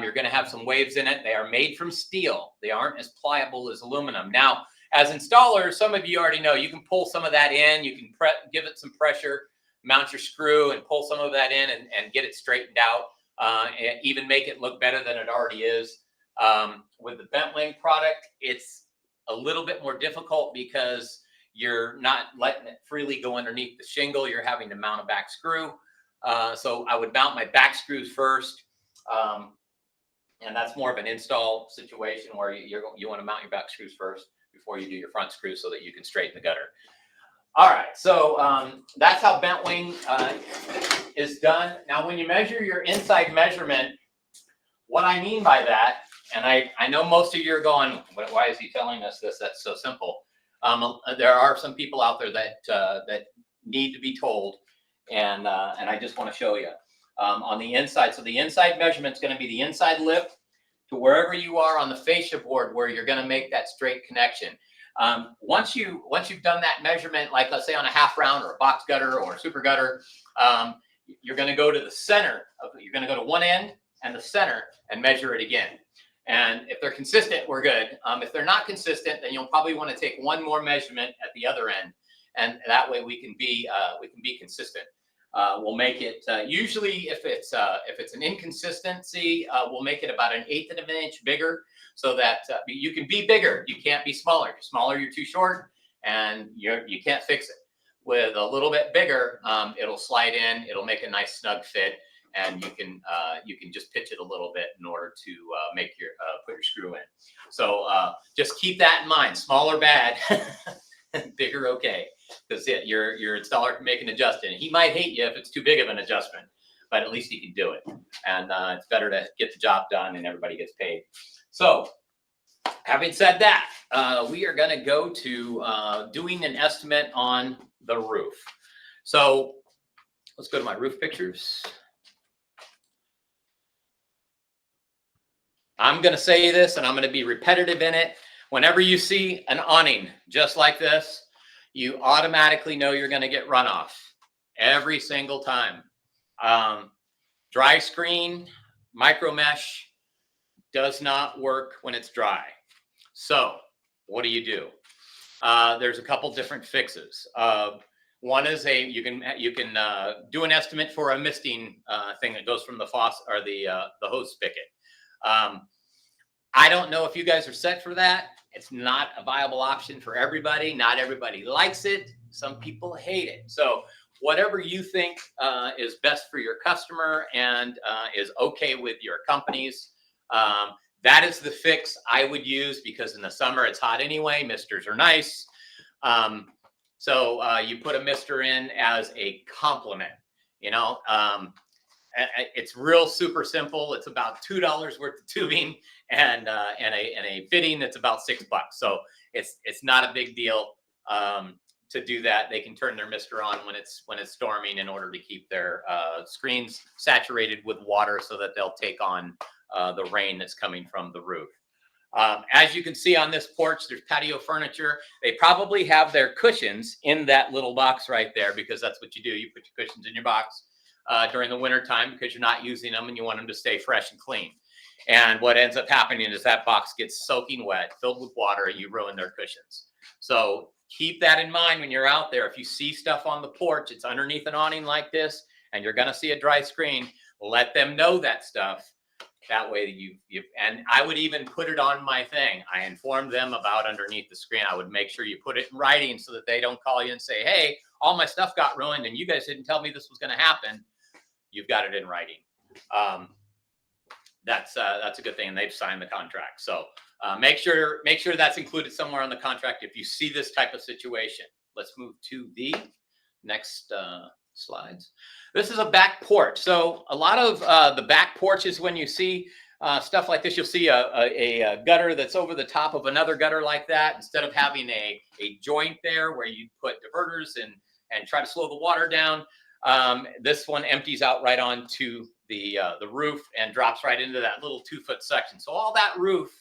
You're going to have some waves in it. They are made from steel. They aren't as pliable as aluminum. Now, as installers, some of you already know you can pull some of that in. You can give it some pressure, mount your screw, and pull some of that in and get it straightened out, and even make it look better than it already is. With the bent wing product, it's a little bit more difficult because you're not letting it freely go underneath the shingle. You're having to mount a back screw. So I would mount my back screws first. And that's more of an install situation where you want to mount your back screws first before you do your front screws so that you can straighten the gutter. All right, so that's how bent wing is done. Now, when you measure your inside measurement, what I mean by that, and I know most of you are going, why is he telling us this? That's so simple. There are some people out there that need to be told, and I just want to show you. On the inside. So the inside measurement is going to be the inside lip to wherever you are on the fascia board where you're going to make that straight connection. Once you've done that measurement, like let's say on a half round or a box gutter or a super gutter, you're going to go to the center. You're going to go to one end and the center and measure it again. And if they're consistent, we're good. If they're not consistent, then you'll probably want to take one more measurement at the other end, and that way we can be consistent. We'll make it usually if it's an inconsistency, we'll make it about 1/8 of an inch bigger, so that you can be bigger. You can't be smaller. If you're smaller, you're too short, and you can't fix it. with a little bit bigger, it'll slide in, it'll make a nice snug fit, and you can just pitch it a little bit in order to make your put your screw in. So just keep that in mind. Smaller bad, bigger okay, because your installer can make an adjustment. He might hate you if it's too big of an adjustment, but at least he can do it. And it's better to get the job done and everybody gets paid. So having said that, we are going to go to doing an estimate on the roof. So let's go to my roof pictures. I'm going to say this, and I'm going to be repetitive in it. Whenever you see an awning just like this, you automatically know you're going to get runoff every single time. Dry screen, micro mesh does not work when it's dry. So what do? There's a couple different fixes. One is you can do an estimate for a misting thing that goes from the faucet or the hose spigot. I don't know if you guys are set for that. It's not a viable option for everybody. Not everybody likes it. Some people hate it. So whatever you think is best for your customer and is okay with your companies, that is the fix I would use, because in the summer it's hot anyway. Misters are nice. So you put a mister in as a complement, you know. It's real super simple. It's about $2 worth of tubing and a fitting that's about $6. So it's not a big deal to do that. They can turn their mister on when it's storming in order to keep their screens saturated with water so that they'll take on the rain that's coming from the roof. As you can see on this porch, there's patio furniture. They probably have their cushions in that little box right there, because that's what you do. You put your cushions in your box during the winter time because you're not using them and you want them to stay fresh and clean. And what ends up happening is that box gets soaking wet, filled with water, and you ruin their cushions. So keep that in mind when you're out there. If you see stuff on the porch, it's underneath an awning like this, and you're going to see a dry screen, let them know that stuff. That way and I would even put it on my thing. I informed them about underneath the screen. I would make sure you put it in writing so that they don't call you and say, hey, all my stuff got ruined and you guys didn't tell me this was going to happen. You've got it in writing. That's a good thing. And they've signed the contract. So make sure that's included somewhere on the contract if you see this type of situation. Let's move to the next slides. This is a back porch. So a lot of the back porches, when you see stuff like this, you'll see a gutter that's over the top of another gutter like that. Instead of having a joint there where you put diverters and try to slow the water down, this one empties out right onto the roof and drops right into that little 2-foot section. So all that roof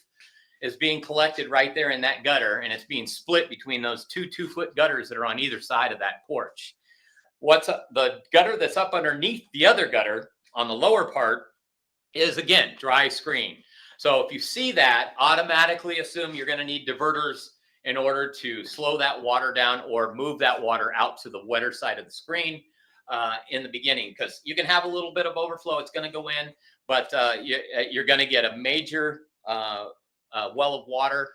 is being collected right there in that gutter, and it's being split between those two 2-foot gutters that are on either side of that porch. The gutter that's up underneath the other gutter on the lower part is, again, dry screen. So if you see that, automatically assume you're going to need diverters in order to slow that water down or move that water out to the wetter side of the screen in the beginning, because you can have a little bit of overflow. It's going to go in, but you're going to get a major well of water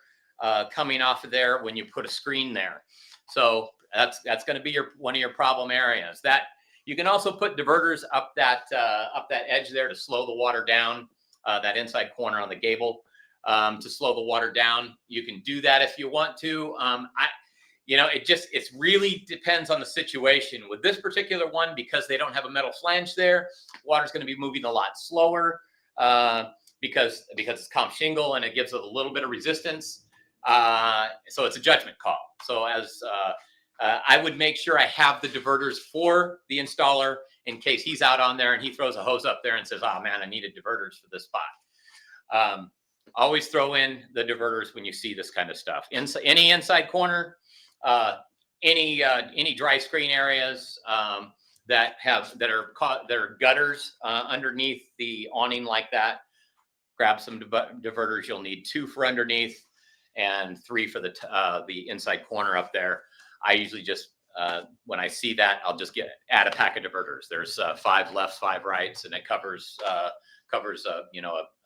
coming off of there when you put a screen there. So that's going to be one of your problem areas. That you can also put diverters up that edge there to slow the water down, that inside corner on the gable, to slow the water down. You can do that if you want to. It really depends on the situation. With this particular one, because they don't have a metal flange there, water's going to be moving a lot slower because it's comp shingle and it gives it a little bit of resistance. So it's a judgment call. So I would make sure I have the diverters for the installer in case he's out on there and he throws a hose up there and says, oh man, I needed diverters for this spot. Always throw in the diverters when you see this kind of stuff. Any inside corner, any dry screen areas that are gutters underneath the awning like that, grab some diverters. You'll need 2 for underneath and 3 for the inside corner up there. I usually just, when I see that, I'll just add a pack of diverters. There's 5 lefts, 5 rights, and it covers a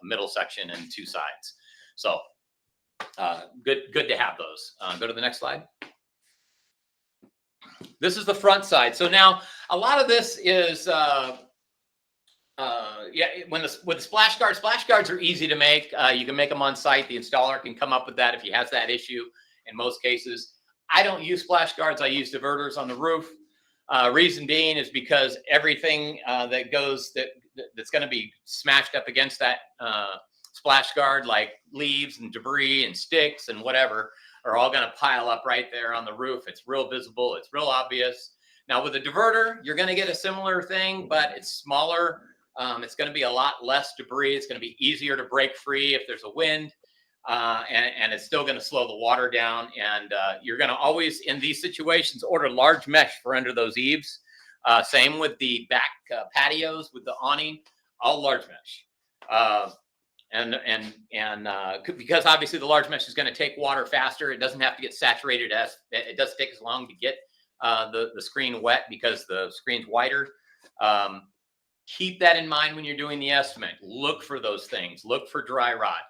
middle section and 2 sides. So good to have those. Go to the next slide. This is the front side. So now a lot of this is, with the splash guards are easy to make. You can make them on site. The installer can come up with that if he has that issue in most cases. I don't use splash guards. I use diverters on the roof. Reason being is because everything that's going to be smashed up against that splash guard, like leaves and debris and sticks and whatever, are all going to pile up right there on the roof. It's real visible. It's real obvious. Now with a diverter, you're going to get a similar thing, but it's smaller. It's going to be a lot less debris. It's going to be easier to break free if there's a wind, and it's still going to slow the water down. And you're going to always, in these situations, order large mesh for under those eaves. Same with the back patios with the awning, all large mesh. Because obviously the large mesh is going to take water faster. It doesn't have to get saturated it doesn't take as long to get the screen wet because the screen's wider. Keep that in mind when you're doing the estimate. Look for those things. Look for dry rot.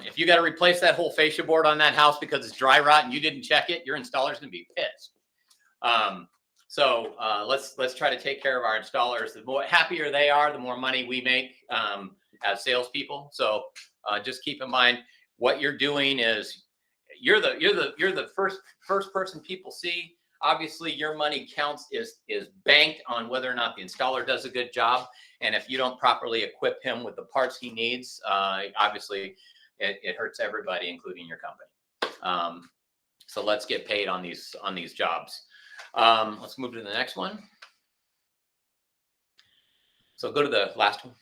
If you got to replace that whole fascia board on that house because it's dry rot and you didn't check it, your installer's going to be pissed. Let's try to take care of our installers. The more happier they are, the more money we make as salespeople. So just keep in mind what you're doing is you're the first person people see. Obviously, your money counts is banked on whether or not the installer does a good job. And if you don't properly equip him with the parts he needs, obviously it hurts everybody, including your company. So let's get paid on these jobs. Let's move to the next one. So go to the last one.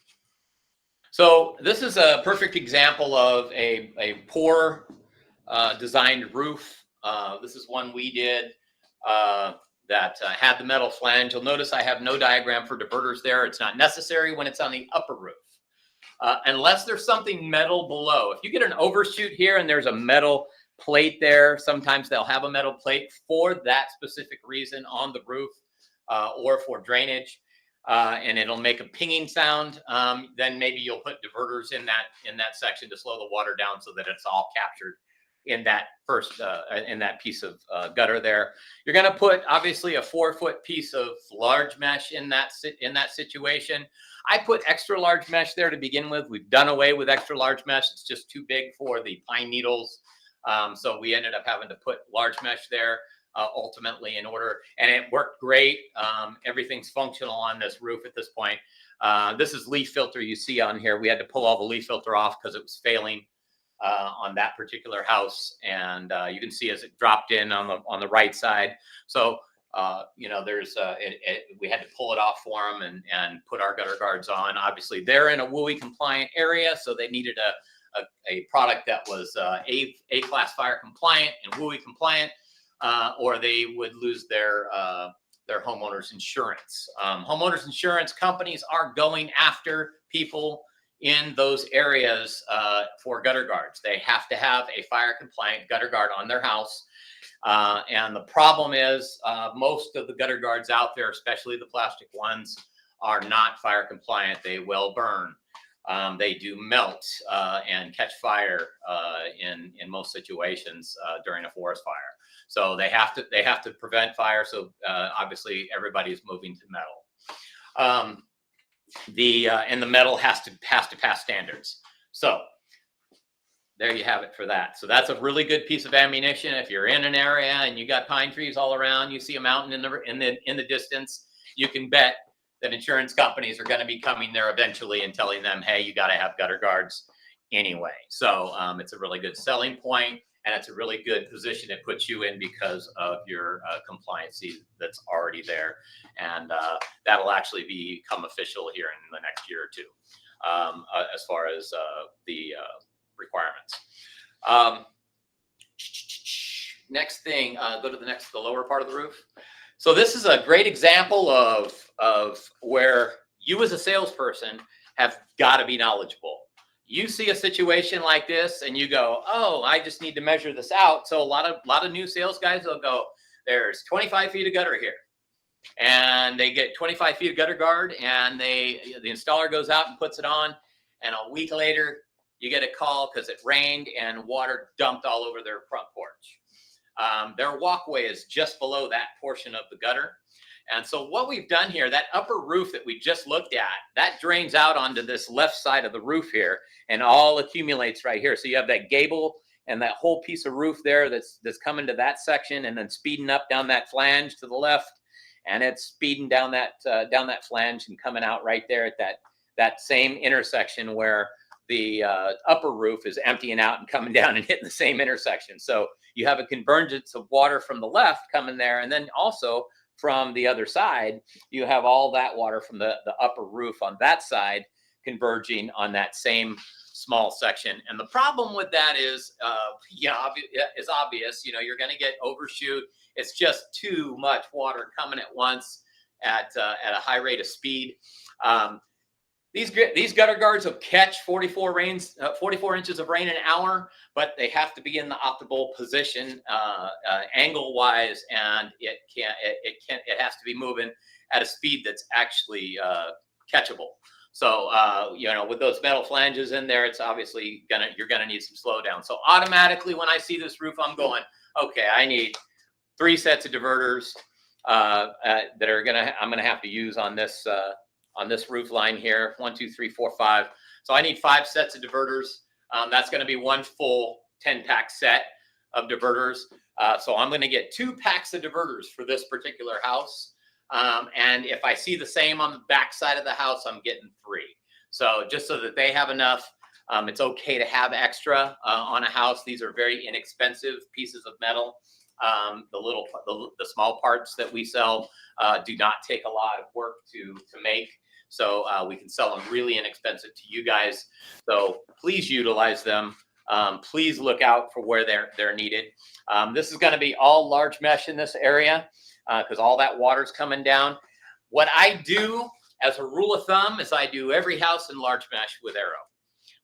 So this is a perfect example of a poor designed roof. This is one we did that had the metal flange. You'll notice I have no diagram for diverters there. It's not necessary when it's on the upper roof. Unless there's something metal below. If you get an overshoot here and there's a metal plate there, sometimes they'll have a metal plate for that specific reason on the roof or for drainage. And it'll make a pinging sound. Then maybe you'll put diverters in that section to slow the water down so that it's all captured in that first in that piece of gutter there. You're going to put obviously a 4-foot piece of large mesh in that situation. I put extra large mesh there to begin with. We've done away with extra large mesh. It's just too big for the pine needles. So we ended up having to put large mesh there ultimately in order, and it worked great. Everything's functional on this roof at this point. This is leaf filter you see on here. We had to pull all the leaf filter off because it was failing on that particular house, and you can see as it dropped in on the right side. So there's we had to pull it off for them and put our gutter guards on. Obviously, they're in a WUI compliant area, so they needed a product that was A-class fire compliant and WUI compliant, or they would lose their homeowners insurance. Homeowners insurance companies are going after people in those areas for gutter guards. They have to have a fire compliant gutter guard on their house. And the problem is most of the gutter guards out there, especially the plastic ones, are not fire compliant. They will burn. They do melt and catch fire in most situations during a forest fire. So they have to prevent fire. So obviously everybody's moving to metal. And the metal has to pass standards. So there you have it for that. So that's a really good piece of ammunition. If you're in an area and you got pine trees all around, you see a mountain in the distance, you can bet that insurance companies are going to be coming there eventually and telling them, hey, you got to have gutter guards anyway. So it's a really good selling point, and it's a really good position it puts you in because of your compliancy that's already there. And that'll actually become official here in the next year or two as far as the requirements. Next thing, go to the lower part of the roof. So this is a great example of where you as a salesperson have got to be knowledgeable. You see a situation like this and you go, oh, I just need to measure this out. So a lot of new sales guys will go, there's 25 feet of gutter here. And they get 25 feet of gutter guard, and the installer goes out and puts it on. And a week later, you get a call because it rained and water dumped all over their front porch. their walkway is just below that portion of the gutter. And so what we've done here, that upper roof that we just looked at, that drains out onto this left side of the roof here and all accumulates right here. So you have that gable and that whole piece of roof there that's coming to that section and then speeding up down that flange to the left. And it's speeding down that flange and coming out right there at that same intersection where the upper roof is emptying out and coming down and hitting the same intersection. So you have a convergence of water from the left coming there, and then also from the other side, you have all that water from the upper roof on that side converging on that same small section. And the problem with that is, is obvious. You're going to get overshoot. It's just too much water coming at once at a high rate of speed. These gutter guards will catch 44 inches of rain an hour, but they have to be in the optimal position angle wise, and it has to be moving at a speed that's actually catchable. So with those metal flanges in there, it's obviously you're gonna need some slowdown. So automatically, when I see this roof, I'm going, okay, I need 3 sets of diverters that I'm gonna have to use on this roof line here. 1, 2, 3, 4, 5. So I need 5 sets of diverters. That's going to be one full 10-pack set of diverters. So I'm going to get 2 packs of diverters for this particular house. And if I see the same on the back side of the house, I'm getting 3. So just so that they have enough, it's okay to have extra on a house. These are very inexpensive pieces of metal. The small parts that we sell do not take a lot of work to make. So we can sell them really inexpensive to you guys. So please utilize them. Please look out for where they're needed. This is going to be all large mesh in this area because all that water's coming down. What I do as a rule of thumb is I do every house in large mesh with Arrow.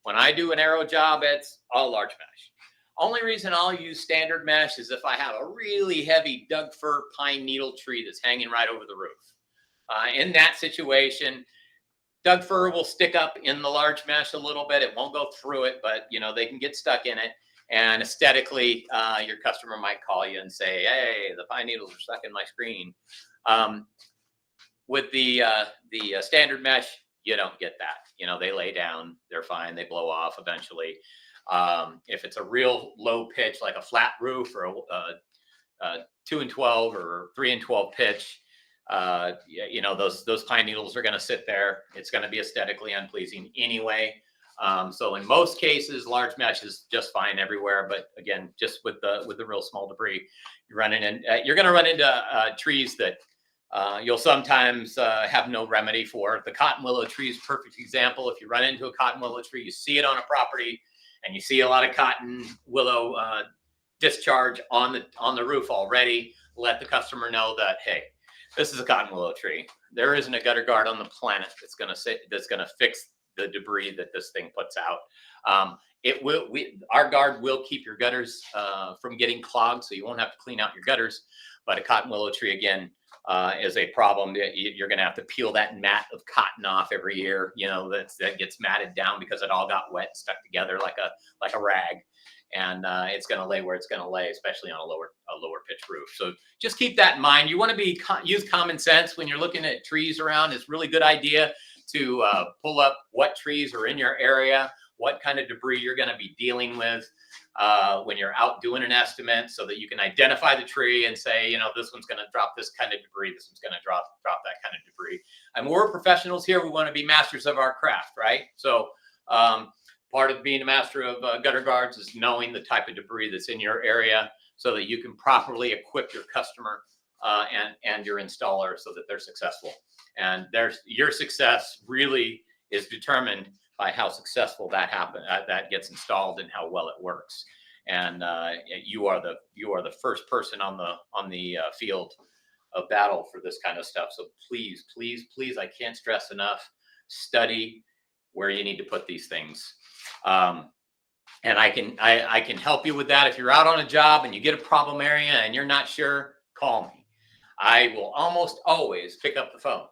When I do an Arrow job, it's all large mesh. Only reason I'll use standard mesh is if I have a really heavy Doug fir pine needle tree that's hanging right over the roof. In that situation, Doug fir will stick up in the large mesh a little bit. It won't go through it, but they can get stuck in it. And aesthetically, your customer might call you and say, "Hey, the pine needles are stuck in my screen." With the standard mesh, you don't get that. They lay down, they're fine, they blow off eventually. If it's a real low pitch, like a flat roof or a 2 and 12 or 3 and 12 pitch, those pine needles are going to sit there. It's going to be aesthetically unpleasing anyway. So in most cases, large mesh is just fine everywhere. But again, just with the real small debris, you're going to run into trees that you'll sometimes have no remedy for. The cotton willow tree is a perfect example. If you run into a cotton willow tree, you see it on a property, and you see a lot of cotton willow discharge on the roof already, let the customer know that, hey, this is a cotton willow tree. There isn't a gutter guard on the planet that's going to fix the debris that this thing puts out. Our guard will keep your gutters from getting clogged, so you won't have to clean out your gutters. But a cotton willow tree, again, is a problem. You're going to have to peel that mat of cotton off every year. That gets matted down because it all got wet and stuck together like a rag. And it's going to lay where it's going to lay, especially on a lower pitch roof. So just keep that in mind. You want to use common sense when you're looking at trees around. It's a really good idea to pull up what trees are in your area, what kind of debris you're going to be dealing with when you're out doing an estimate, so that you can identify the tree and say, this one's going to drop this kind of debris, this one's going to drop that kind of debris. And we're professionals here. We want to be masters of our craft, right? So part of being a master of gutter guards is knowing the type of debris that's in your area so that you can properly equip your customer and your installer so that they're successful. And your success really is determined by how successful that gets installed and how well it works. And you are the first person on the field of battle for this kind of stuff. So please, please, please, I can't stress enough, study where you need to put these things. And I can help you with that. If you're out on a job and you get a problem area and you're not sure, call me. I will almost always pick up the phone.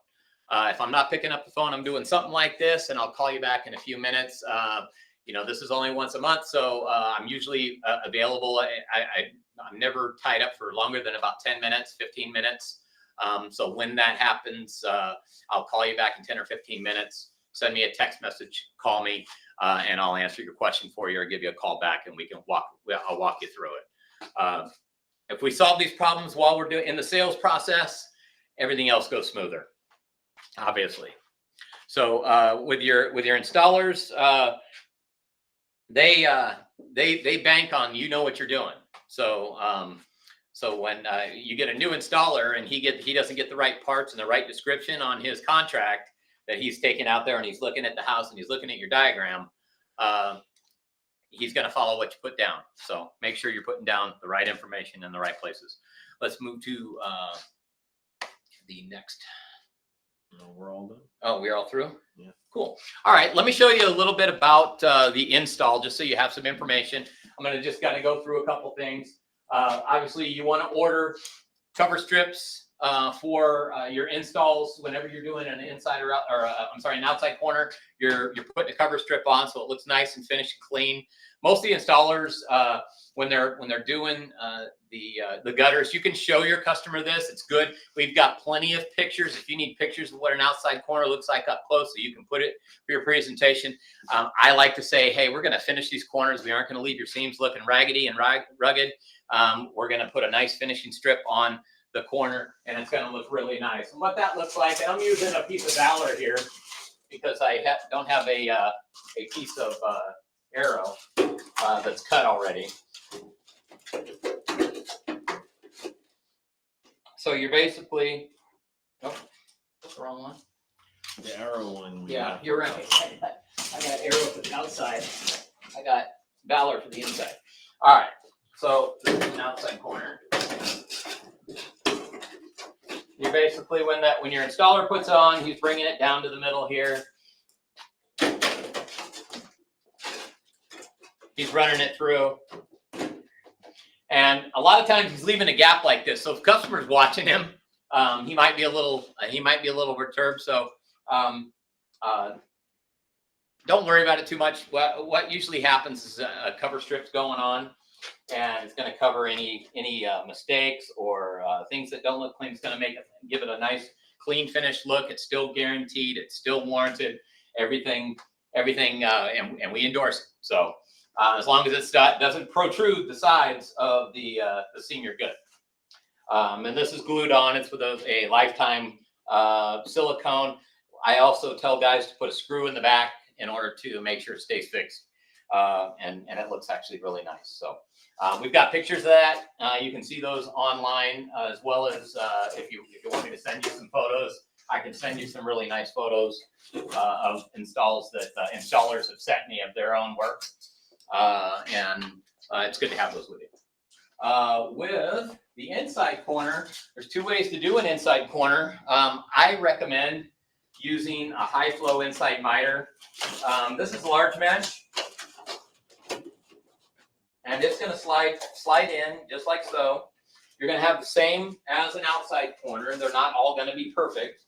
If I'm not picking up the phone, I'm doing something like this, and I'll call you back in a few minutes. this is only once a month, so I'm usually available. I'm never tied up for longer than about 10 minutes, 15 minutes. So when that happens, I'll call you back in 10 or 15 minutes. Send me a text message, call me, and I'll answer your question for you or give you a call back, and I'll walk you through it. If we solve these problems while we're in the sales process, everything else goes smoother, obviously. So with your installers, they bank on what you're doing. So when you get a new installer and he doesn't get the right parts and the right description on his contract that he's taking out there, and he's looking at the house and he's looking at your diagram, he's going to follow what you put down. So make sure you're putting down the right information in the right places. Let's move to the next. No, we're all done. Oh, we're all through? Yeah. Cool. All right, let me show you a little bit about the install, just so you have some information. I'm going to just kind of go through a couple things. Obviously, you want to order cover strips for your installs whenever you're doing an inside an outside corner. You're putting a cover strip on so it looks nice and finished and clean. Most of the installers, when they're doing the gutters, you can show your customer this. It's good. We've got plenty of pictures. If you need pictures of what an outside corner looks like up close, so you can put it for your presentation. I like to say, hey, we're going to finish these corners. We aren't going to leave your seams looking raggedy and rugged. We're going to put a nice finishing strip on the corner, and it's going to look really nice. And what that looks like, and I'm using a piece of Valor here because I don't have a piece of arrow that's cut already. So you're basically, that's the wrong one. The arrow one. Yeah, you're right. I got arrow for the outside. I got Valor for the inside. All right, so this is an outside corner. You're basically, when your installer puts on, he's bringing it down to the middle here. He's running it through. And a lot of times he's leaving a gap like this. So if customer's watching him, he might be a little perturbed. So don't worry about it too much. What usually happens is a cover strip's going on, and it's going to cover any mistakes or things that don't look clean. It's going to give it a nice clean finished look. It's still guaranteed. It's still warranted. Everything, and we endorse it. So as long as it doesn't protrude the sides of the seam, you're good. And this is glued on. It's with a lifetime silicone. I also tell guys to put a screw in the back in order to make sure it stays fixed. And it looks actually really nice. So we've got pictures of that. You can see those online, as well as if you want me to send you some photos, I can send you some really nice photos of installs that installers have sent me of their own work. And it's good to have those with you. With the inside corner, there's two ways to do an inside corner. I recommend using a high flow inside miter. This is large mesh, and it's going to slide in just like so. You're going to have the same as an outside corner. They're not all going to be perfect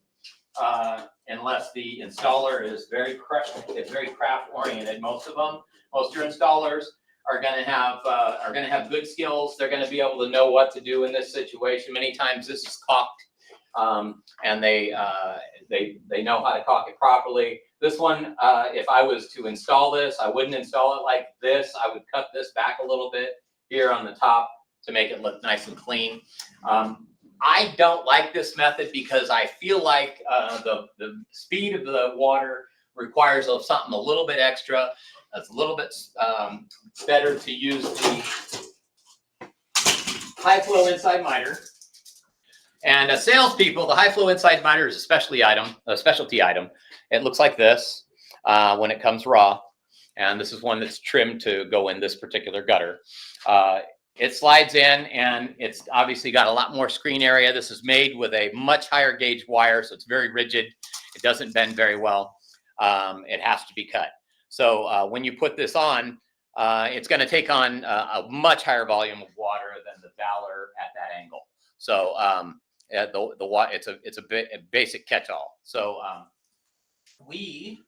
unless the installer is very craft oriented. Most of your installers are going to have good skills. They're going to be able to know what to do in this situation. Many times this is caulked, and they know how to caulk it properly. This one, if I was to install this, I wouldn't install it like this. I would cut this back a little bit here on the top to make it look nice and clean. I don't like this method because I feel like the speed of the water requires something a little bit extra. It's a little bit better to use the high flow inside miter. And salespeople, the high flow inside miter is a specialty item. It looks like this when it comes raw. And this is one that's trimmed to go in this particular gutter. It slides in, and it's obviously got a lot more screen area. This is made with a much higher gauge wire, so it's very rigid. It doesn't bend very well. It has to be cut. So when you put this on, it's going to take on a much higher volume of water than the Valor at that angle. So it's a basic catch-all. So we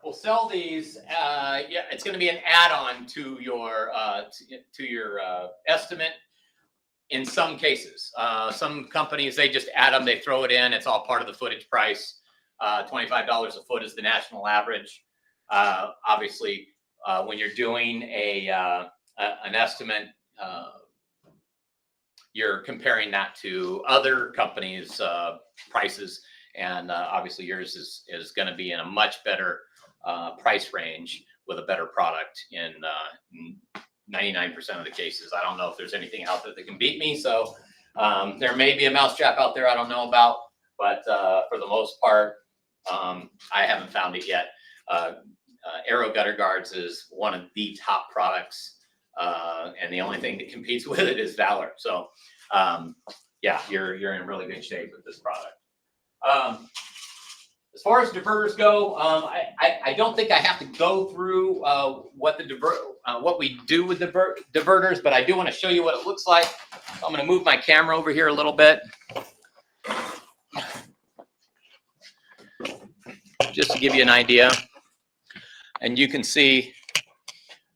we'll sell these. Yeah, it's going to be an add-on to your estimate. In some cases, some companies, they just add them, they throw it in. It's all part of the footage price. $25 a foot is the national average. Obviously, when you're doing an estimate, you're comparing that to other companies' prices, and obviously yours is going to be in a much better price range with a better product in 99% of the cases. I don't know if there's anything out there that can beat me, so there may be a mousetrap out there I don't know about, but for the most part, I haven't found it yet. Aero Gutter Guards is one of the top products, and the only thing that competes with it is Valor. So yeah, you're in really good shape with this product. As far as diverters go, I don't think I have to go through what we do with diverters, but I do want to show you what it looks like. So I'm going to move my camera over here a little bit, just to give you an idea. And you can see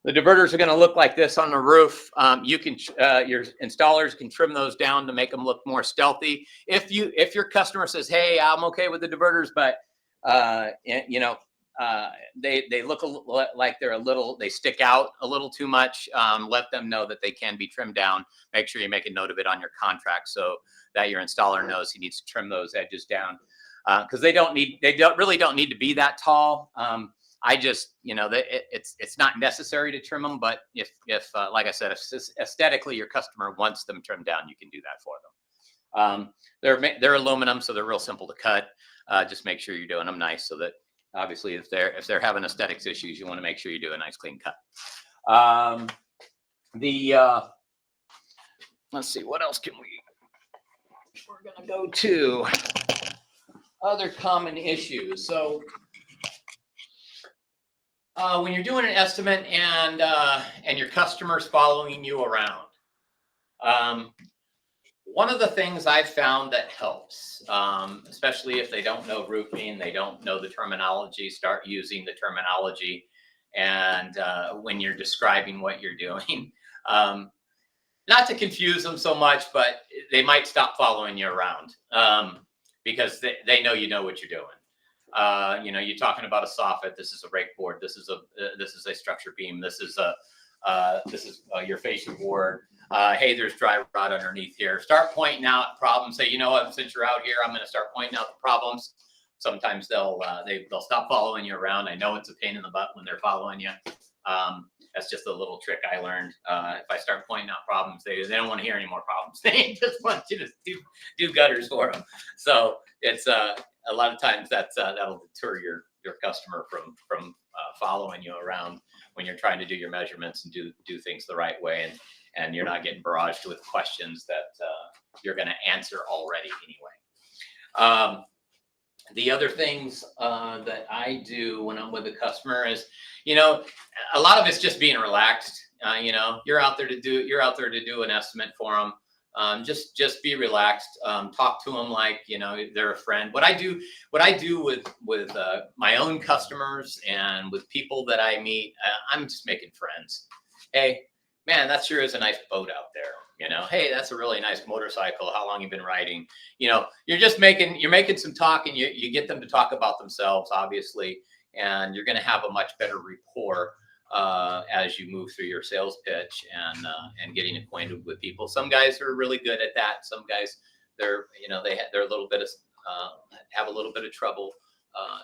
the diverters are going to look like this on the roof. You can your installers can trim those down to make them look more stealthy. If your customer says, "Hey, I'm okay with the diverters, but you know, they look like they stick out a little too much," let them know that they can be trimmed down. Make sure you make a note of it on your contract so that your installer knows he needs to trim those edges down, because they really don't need to be that tall. I just, it's not necessary to trim them, but if like I said, if aesthetically your customer wants them trimmed down, you can do that for them. They're aluminum, so they're real simple to cut. Just make sure you're doing them nice, so that obviously if they're having aesthetics issues, you want to make sure you do a nice clean cut. Let's see, what else we're gonna go to other common issues. So when you're doing an estimate and your customer's following you around, one of the things I've found that helps, especially if they don't know roofing, they don't know the terminology, start using the terminology, and when you're describing what you're doing, not to confuse them so much, but they might stop following you around because they know you know what you're doing. You're talking about a soffit. This is a rake board. This is a structure beam. This is your fascia board. Hey, there's dry rot underneath here. Start pointing out problems. Say, since you're out here, I'm going to start pointing out the problems. Sometimes they'll stop following you around. I know it's a pain in the butt when they're following you. That's just a little trick I learned. If I start pointing out problems, they don't want to hear any more problems. They just want you to do gutters for them. So it's a lot of times that'll deter your customer from following you around when you're trying to do your measurements and do things the right way, and you're not getting barraged with questions that you're going to answer already anyway. The other things that I do when I'm with a customer is, a lot of it's just being relaxed. You're out there to do an estimate for them. Just be relaxed. Talk to them like they're a friend. What I do with my own customers and with people that I meet, I'm just making friends. Hey, man, that sure is a nice boat out there. Hey, that's a really nice motorcycle. How long you been riding? You're making some talk, and you get them to talk about themselves, obviously, and you're going to have a much better rapport as you move through your sales pitch and getting acquainted with people. Some guys are really good at that. Some guys, they're a little bit of have a little bit of trouble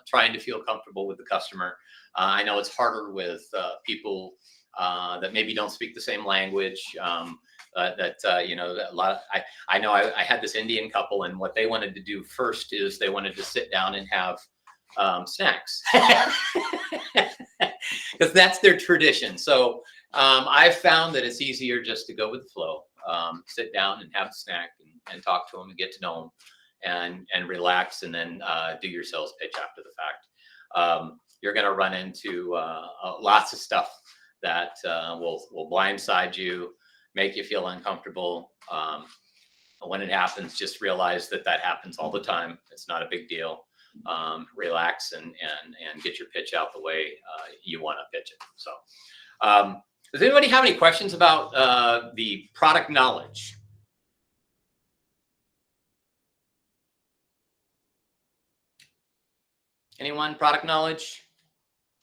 trying to feel comfortable with the customer. I know it's harder with people that maybe don't speak the same language. I know I had this Indian couple, and what they wanted to do first is they wanted to sit down and have snacks because that's their tradition. So I've found that it's easier just to go with the flow, sit down and have a snack and talk to them and get to know them and relax, and then do your sales pitch after the fact. You're going to run into lots of stuff that will blindside you, make you feel uncomfortable. When it happens, just realize that happens all the time. It's not a big deal. relax and get your pitch out the way you want to pitch it. So, does anybody have any questions about the product knowledge? Anyone? Product knowledge?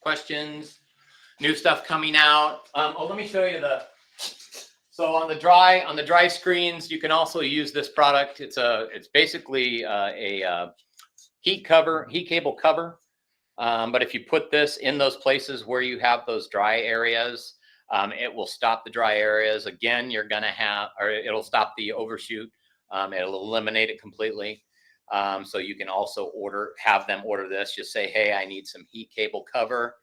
Questions? New stuff coming out? Let me show you the. So on the dry screens, you can also use this product. It's basically a heat cable cover. But if you put this in those places where you have those dry areas, it will stop the dry areas. Again, it'll stop the overshoot. It'll eliminate it completely. So you can also have them order this. Just say, hey, I need some heat cable cover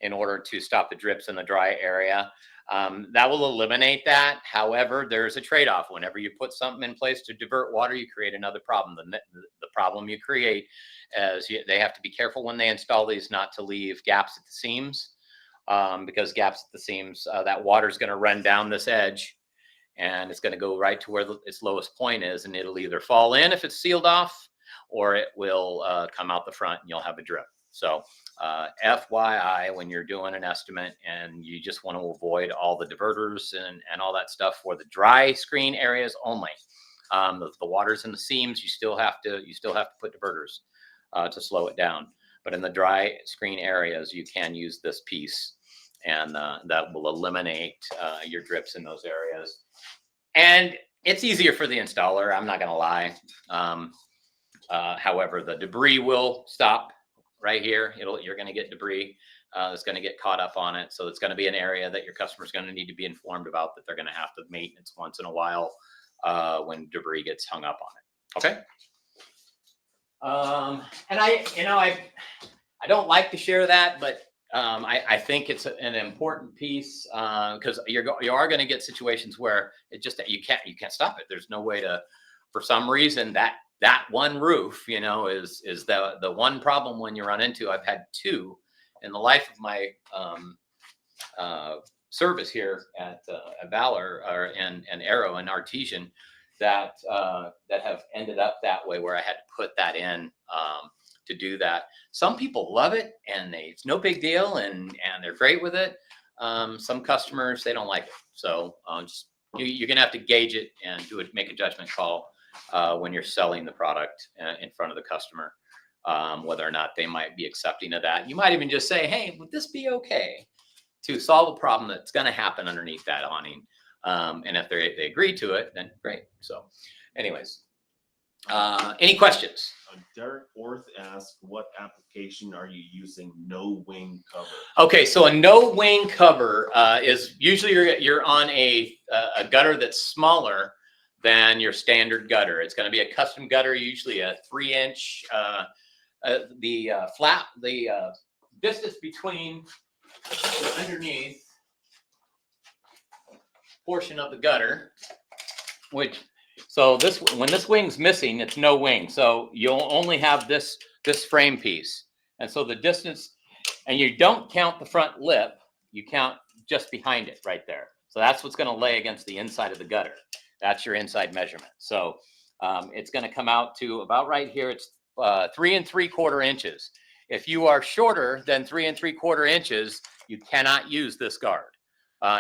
in order to stop the drips in the dry area. That will eliminate that. However, there's a trade-off. Whenever you put something in place to divert water, you create another problem. The problem you create is they have to be careful when they install these not to leave gaps at the seams, because gaps at the seams, that water is going to run down this edge, and it's going to go right to where its lowest point is, and it'll either fall in if it's sealed off, or it will come out the front and you'll have a drip. So FYI, when you're doing an estimate and you just want to avoid all the diverters and all that stuff for the dry screen areas only, the waters in the seams, you still have to put diverters to slow it down. But in the dry screen areas, you can use this piece, and that will eliminate your drips in those areas. And it's easier for the installer, I'm not going to lie. However, the debris will stop right here. You're going to get debris that's going to get caught up on it. So it's going to be an area that your customer is going to need to be informed about, that they're going to have to maintenance once in a while when debris gets hung up on it. Okay. And I don't like to share that, but I think it's an important piece, because you are going to get situations where you can't stop it. There's no way to, for some reason, that one roof, is the one problem when you run into. I've had two in the life of my service here at Valor and Arrow and Artesian that have ended up that way, where I had to put that in to do that. Some people love it and it's no big deal and they're great with it. Some customers, they don't like it. So you're gonna have to gauge it and make a judgment call when you're selling the product in front of the customer, whether or not they might be accepting of that. You might even just say, hey, would this be okay to solve a problem that's going to happen underneath that awning? And if they agree to it, then great. So anyways, any questions? Derek Orth asked, what application are you using no wing cover? Okay, so a no wing cover is usually you're on a gutter that's smaller than your standard gutter. It's going to be a custom gutter, usually a 3-inch. The distance between the underneath portion of the gutter, when this wing's missing, it's no wing. So you'll only have this frame piece. And so the distance, and you don't count the front lip, you count just behind it right there. So that's what's going to lay against the inside of the gutter. That's your inside measurement. So it's going to come out to about right here. It's 3 3/4 inches. If you are shorter than 3 3/4 inches, you cannot use this guard.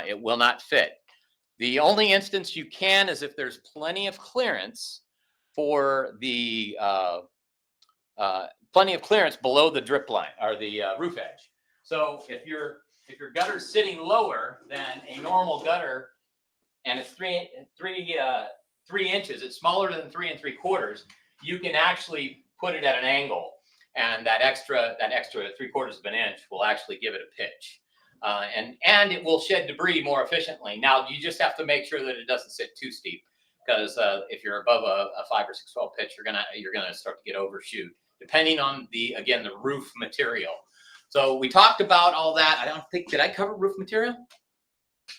It will not fit. The only instance you can is if there's plenty of clearance for the below the drip line or the roof edge. So if your gutter's sitting lower than a normal gutter and it's 3 inches, it's smaller than 3 3/4, you can actually put it at an angle, and that extra 3/4 of an inch will actually give it a pitch. And it will shed debris more efficiently. Now, you just have to make sure that it doesn't sit too steep, because if you're above a 5 or 6/12 pitch, you're gonna start to get overshoot, depending on the roof material. So we talked about all that. Did I cover roof material?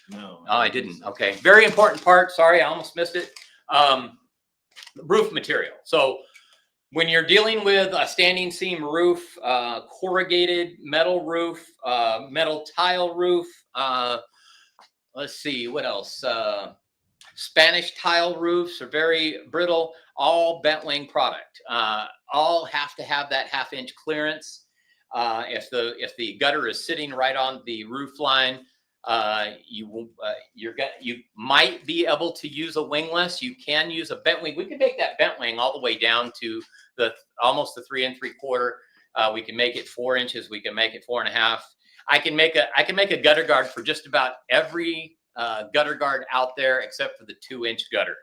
No. Oh, I didn't. Okay, very important part. Sorry, I almost missed it. Roof material. So when you're dealing with a standing seam roof, corrugated metal roof, metal tile roof, let's see, what else? Spanish tile roofs are very brittle, all bent wing product. All have to have that 1/2 inch clearance. If the gutter is sitting right on the roof line, you might be able to use a wingless. You can use a bent wing. We can make that bent wing all the way down to almost the 3 3/4. We can make it 4 inches. We can make it 4.5. I can make a gutter guard for just about every gutter guard out there except for the 2-inch gutter.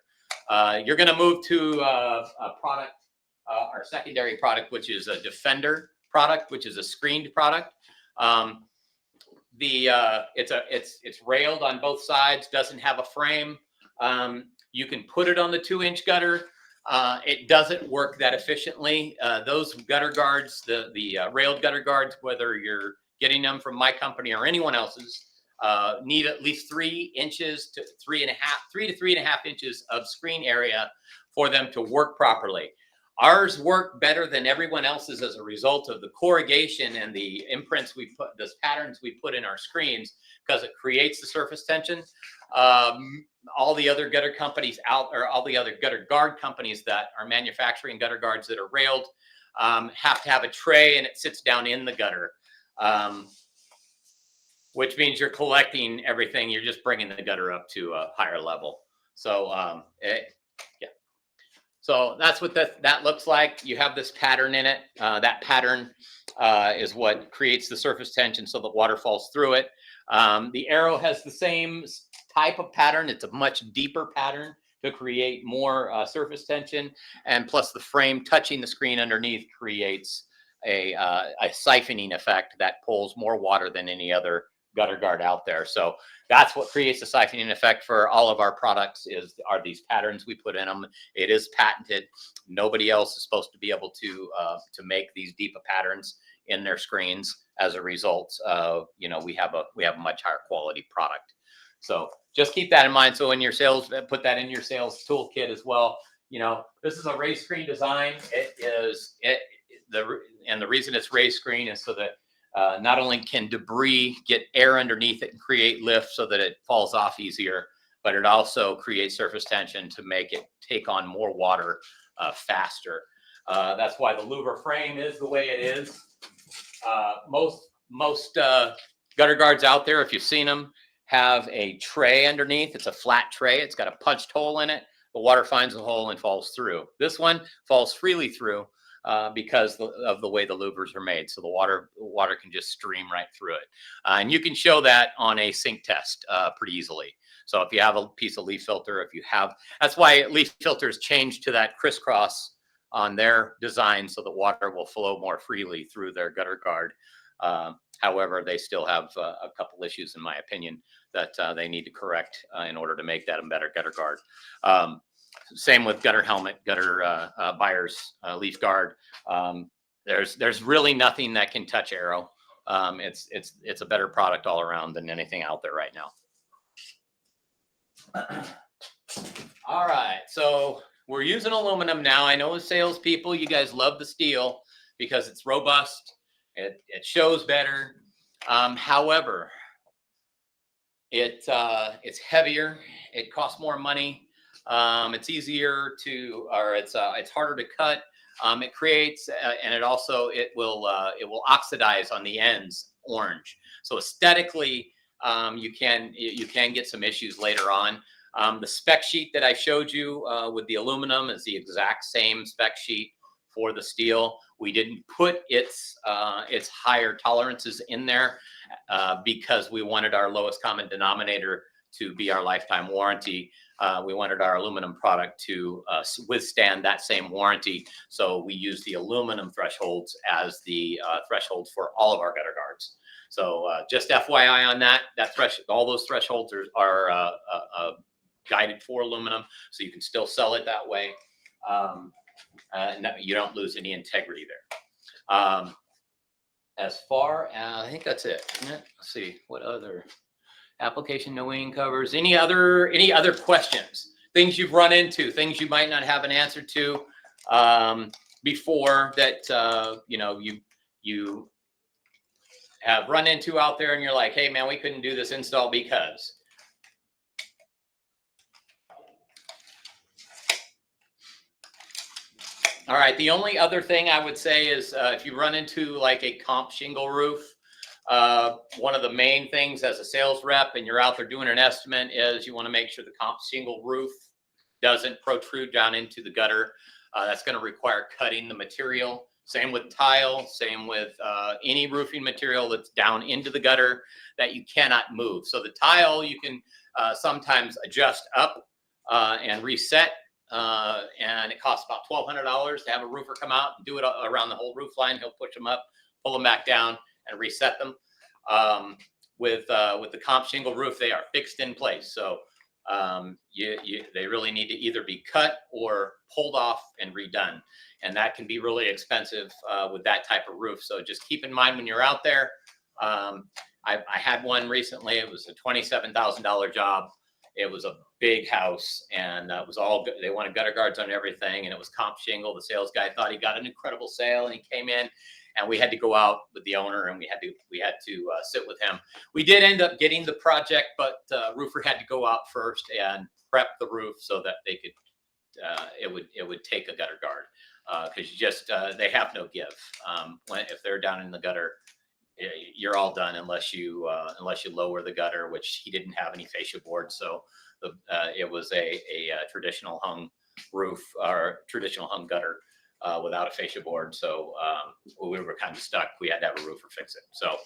You're going to move to a product, our secondary product, which is a Defender product, which is a screened product. It's railed on both sides, doesn't have a frame. You can put it on the 2-inch gutter. It doesn't work that efficiently. Those gutter guards, the railed gutter guards, whether you're getting them from my company or anyone else's, need at least 3 inches to 3 to 3.5 inches of screen area for them to work properly. Ours work better than everyone else's as a result of the corrugation and the imprints the patterns we put in our screens, because it creates the surface tension. All the other gutter companies all the other gutter guard companies that are manufacturing gutter guards that are railed have to have a tray, and it sits down in the gutter, which means you're collecting everything. You're just bringing the gutter up to a higher level. So yeah. So that's what that looks like. You have this pattern in it. That pattern is what creates the surface tension so that water falls through it. The Aero has the same type of pattern. It's a much deeper pattern to create more surface tension. And plus the frame touching the screen underneath creates a siphoning effect that pulls more water than any other gutter guard out there. So that's what creates the siphoning effect for all of our products are these patterns we put in them. It is patented. Nobody else is supposed to be able to make these deeper patterns in their screens. As a result, we have a much higher quality product. So just keep that in mind. So in your sales, put that in your sales toolkit as well. This is a raised screen design. And the reason it's raised screen is so that not only can debris get air underneath it and create lift so that it falls off easier, but it also creates surface tension to make it take on more water faster. That's why the louver frame is the way it is. Most gutter guards out there, if you've seen them, have a tray underneath. It's a flat tray. It's got a punched hole in it. The water finds the hole and falls through. This one falls freely through because of the way the louvers are made. So the water can just stream right through it. And you can show that on a sink test pretty easily. So if you have a piece of leaf filter, that's why leaf filters changed to that crisscross on their design so that water will flow more freely through their gutter guard. However, they still have a couple issues, in my opinion, that they need to correct in order to make that a better gutter guard. Same with gutter helmet, gutter buyer's leaf guard. There's really nothing that can touch Aero. It's a better product all around than anything out there right now. All right, so we're using aluminum now. I know as salespeople, you guys love the steel because it's robust. It shows better. However, it's heavier. It costs more money. It's easier it's harder to cut. It creates, and it will oxidize on the ends orange. So aesthetically, you can get some issues later on. The spec sheet that I showed you with the aluminum is the exact same spec sheet for the steel. We didn't put its higher tolerances in there because we wanted our lowest common denominator to be our lifetime warranty. We wanted our aluminum product to withstand that same warranty. So we used the aluminum thresholds as the thresholds for all of our gutter guards. So just FYI on that all those thresholds are guided for aluminum, so you can still sell it that way. No, you don't lose any integrity there. As far as, I think that's it, isn't it? Let's see, what other application no wing covers? Any other questions? Things you've run into, things you might not have an answer to before that you have run into out there and you're like, hey man, we couldn't do this install because. All right. The only other thing I would say is if you run into like a comp shingle roof, one of the main things as a sales rep and you're out there doing an estimate is you want to make sure the comp shingle roof doesn't protrude down into the gutter. That's going to require cutting the material. Same with tile, same with any roofing material that's down into the gutter that you cannot move. So the tile you can sometimes adjust up and reset. And it costs about $1,200 to have a roofer come out and do it around the whole roof line. He'll push them up, pull them back down, and reset them. With the comp shingle roof, they are fixed in place. So they really need to either be cut or pulled off and redone. And that can be really expensive with that type of roof. So just keep in mind when you're out there. I had one recently. It was a $27,000 job. It was a big house, and it was all good. They wanted gutter guards on everything, and it was comp shingle. The sales guy thought he got an incredible sale, and he came in, and we had to go out with the owner, and we had to sit with him. We did end up getting the project, but roofer had to go out first and prep the roof so that they could it would take a gutter guard because they have no give. If they're down in the gutter, you're all done unless you lower the gutter, which he didn't have any fascia board. So it was a traditional hung roof or traditional hung gutter without a fascia board. So we were kind of stuck. We had to have a roofer fix it. So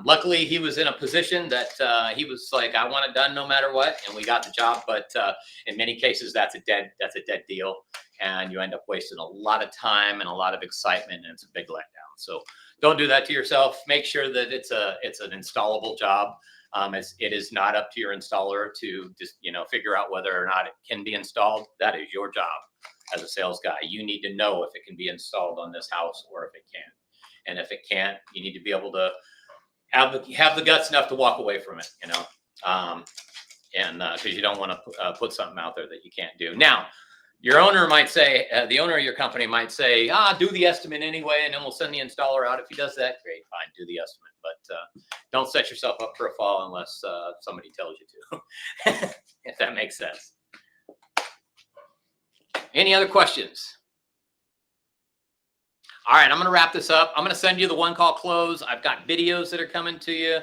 luckily he was in a position that he was like, I want it done no matter what. And we got the job. But in many cases, that's a dead deal. And you end up wasting a lot of time and a lot of excitement, and it's a big letdown. So don't do that to yourself. Make sure that it's an installable job. It is not up to your installer to just figure out whether or not it can be installed. That is your job as a sales guy. You need to know if it can be installed on this house or if it can't. And if it can't, you need to be able to have the guts enough to walk away from it. And because you don't want to put something out there that you can't do. Now, your owner might say, the owner of your company might say, do the estimate anyway, and then we'll send the installer out. If he does that, great, fine, do the estimate. But don't set yourself up for a fall unless somebody tells you to, if that makes sense. Any other questions? All right, I'm going to wrap this up. I'm going to send you the one call close. I've got videos that are coming to you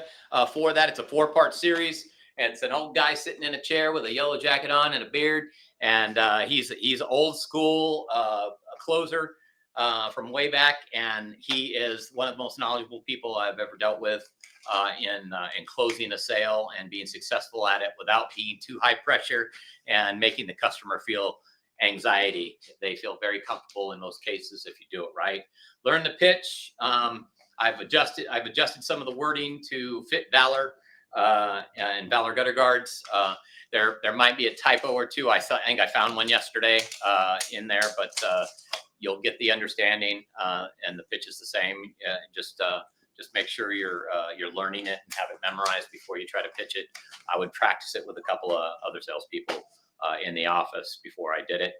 for that. It's a 4-part series. And it's an old guy sitting in a chair with a yellow jacket on and a beard. And he's old school, a closer from way back. And he is one of the most knowledgeable people I've ever dealt with in closing a sale and being successful at it without being too high pressure and making the customer feel anxiety. They feel very comfortable in those cases if you do it right. Learn the pitch. I've adjusted some of the wording to fit Valor and Valor gutter guards. There might be a typo or two. I think I found one yesterday in there, but you'll get the understanding, and the pitch is the same. Just make sure you're learning it and have it memorized before you try to pitch it. I would practice it with a couple of other salespeople in the office before I did it.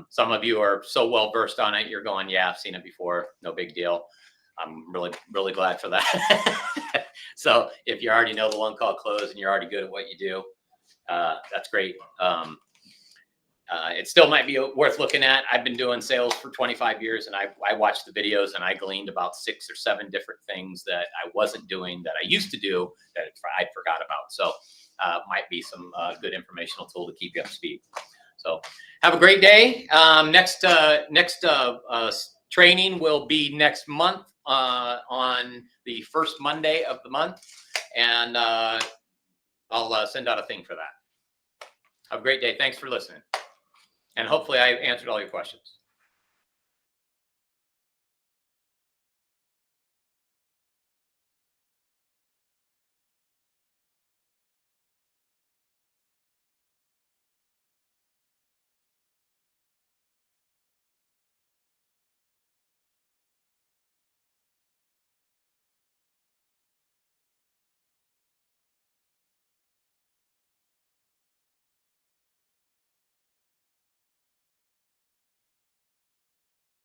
Some of you are so well versed on it, you're going, yeah, I've seen it before, no big deal. I'm really, really glad for that. So if you already know the one call close and you're already good at what you do, that's great. It still might be worth looking at. I've been doing sales for 25 years, and I watched the videos, and I gleaned about 6 or 7 different things that I wasn't doing that I used to do that I forgot about. So might be some good informational tool to keep you up to speed. So have a great day. Next training will be next month on the first Monday of the month, and I'll send out a thing for that. Have a great day. Thanks for listening. And hopefully I answered all your questions.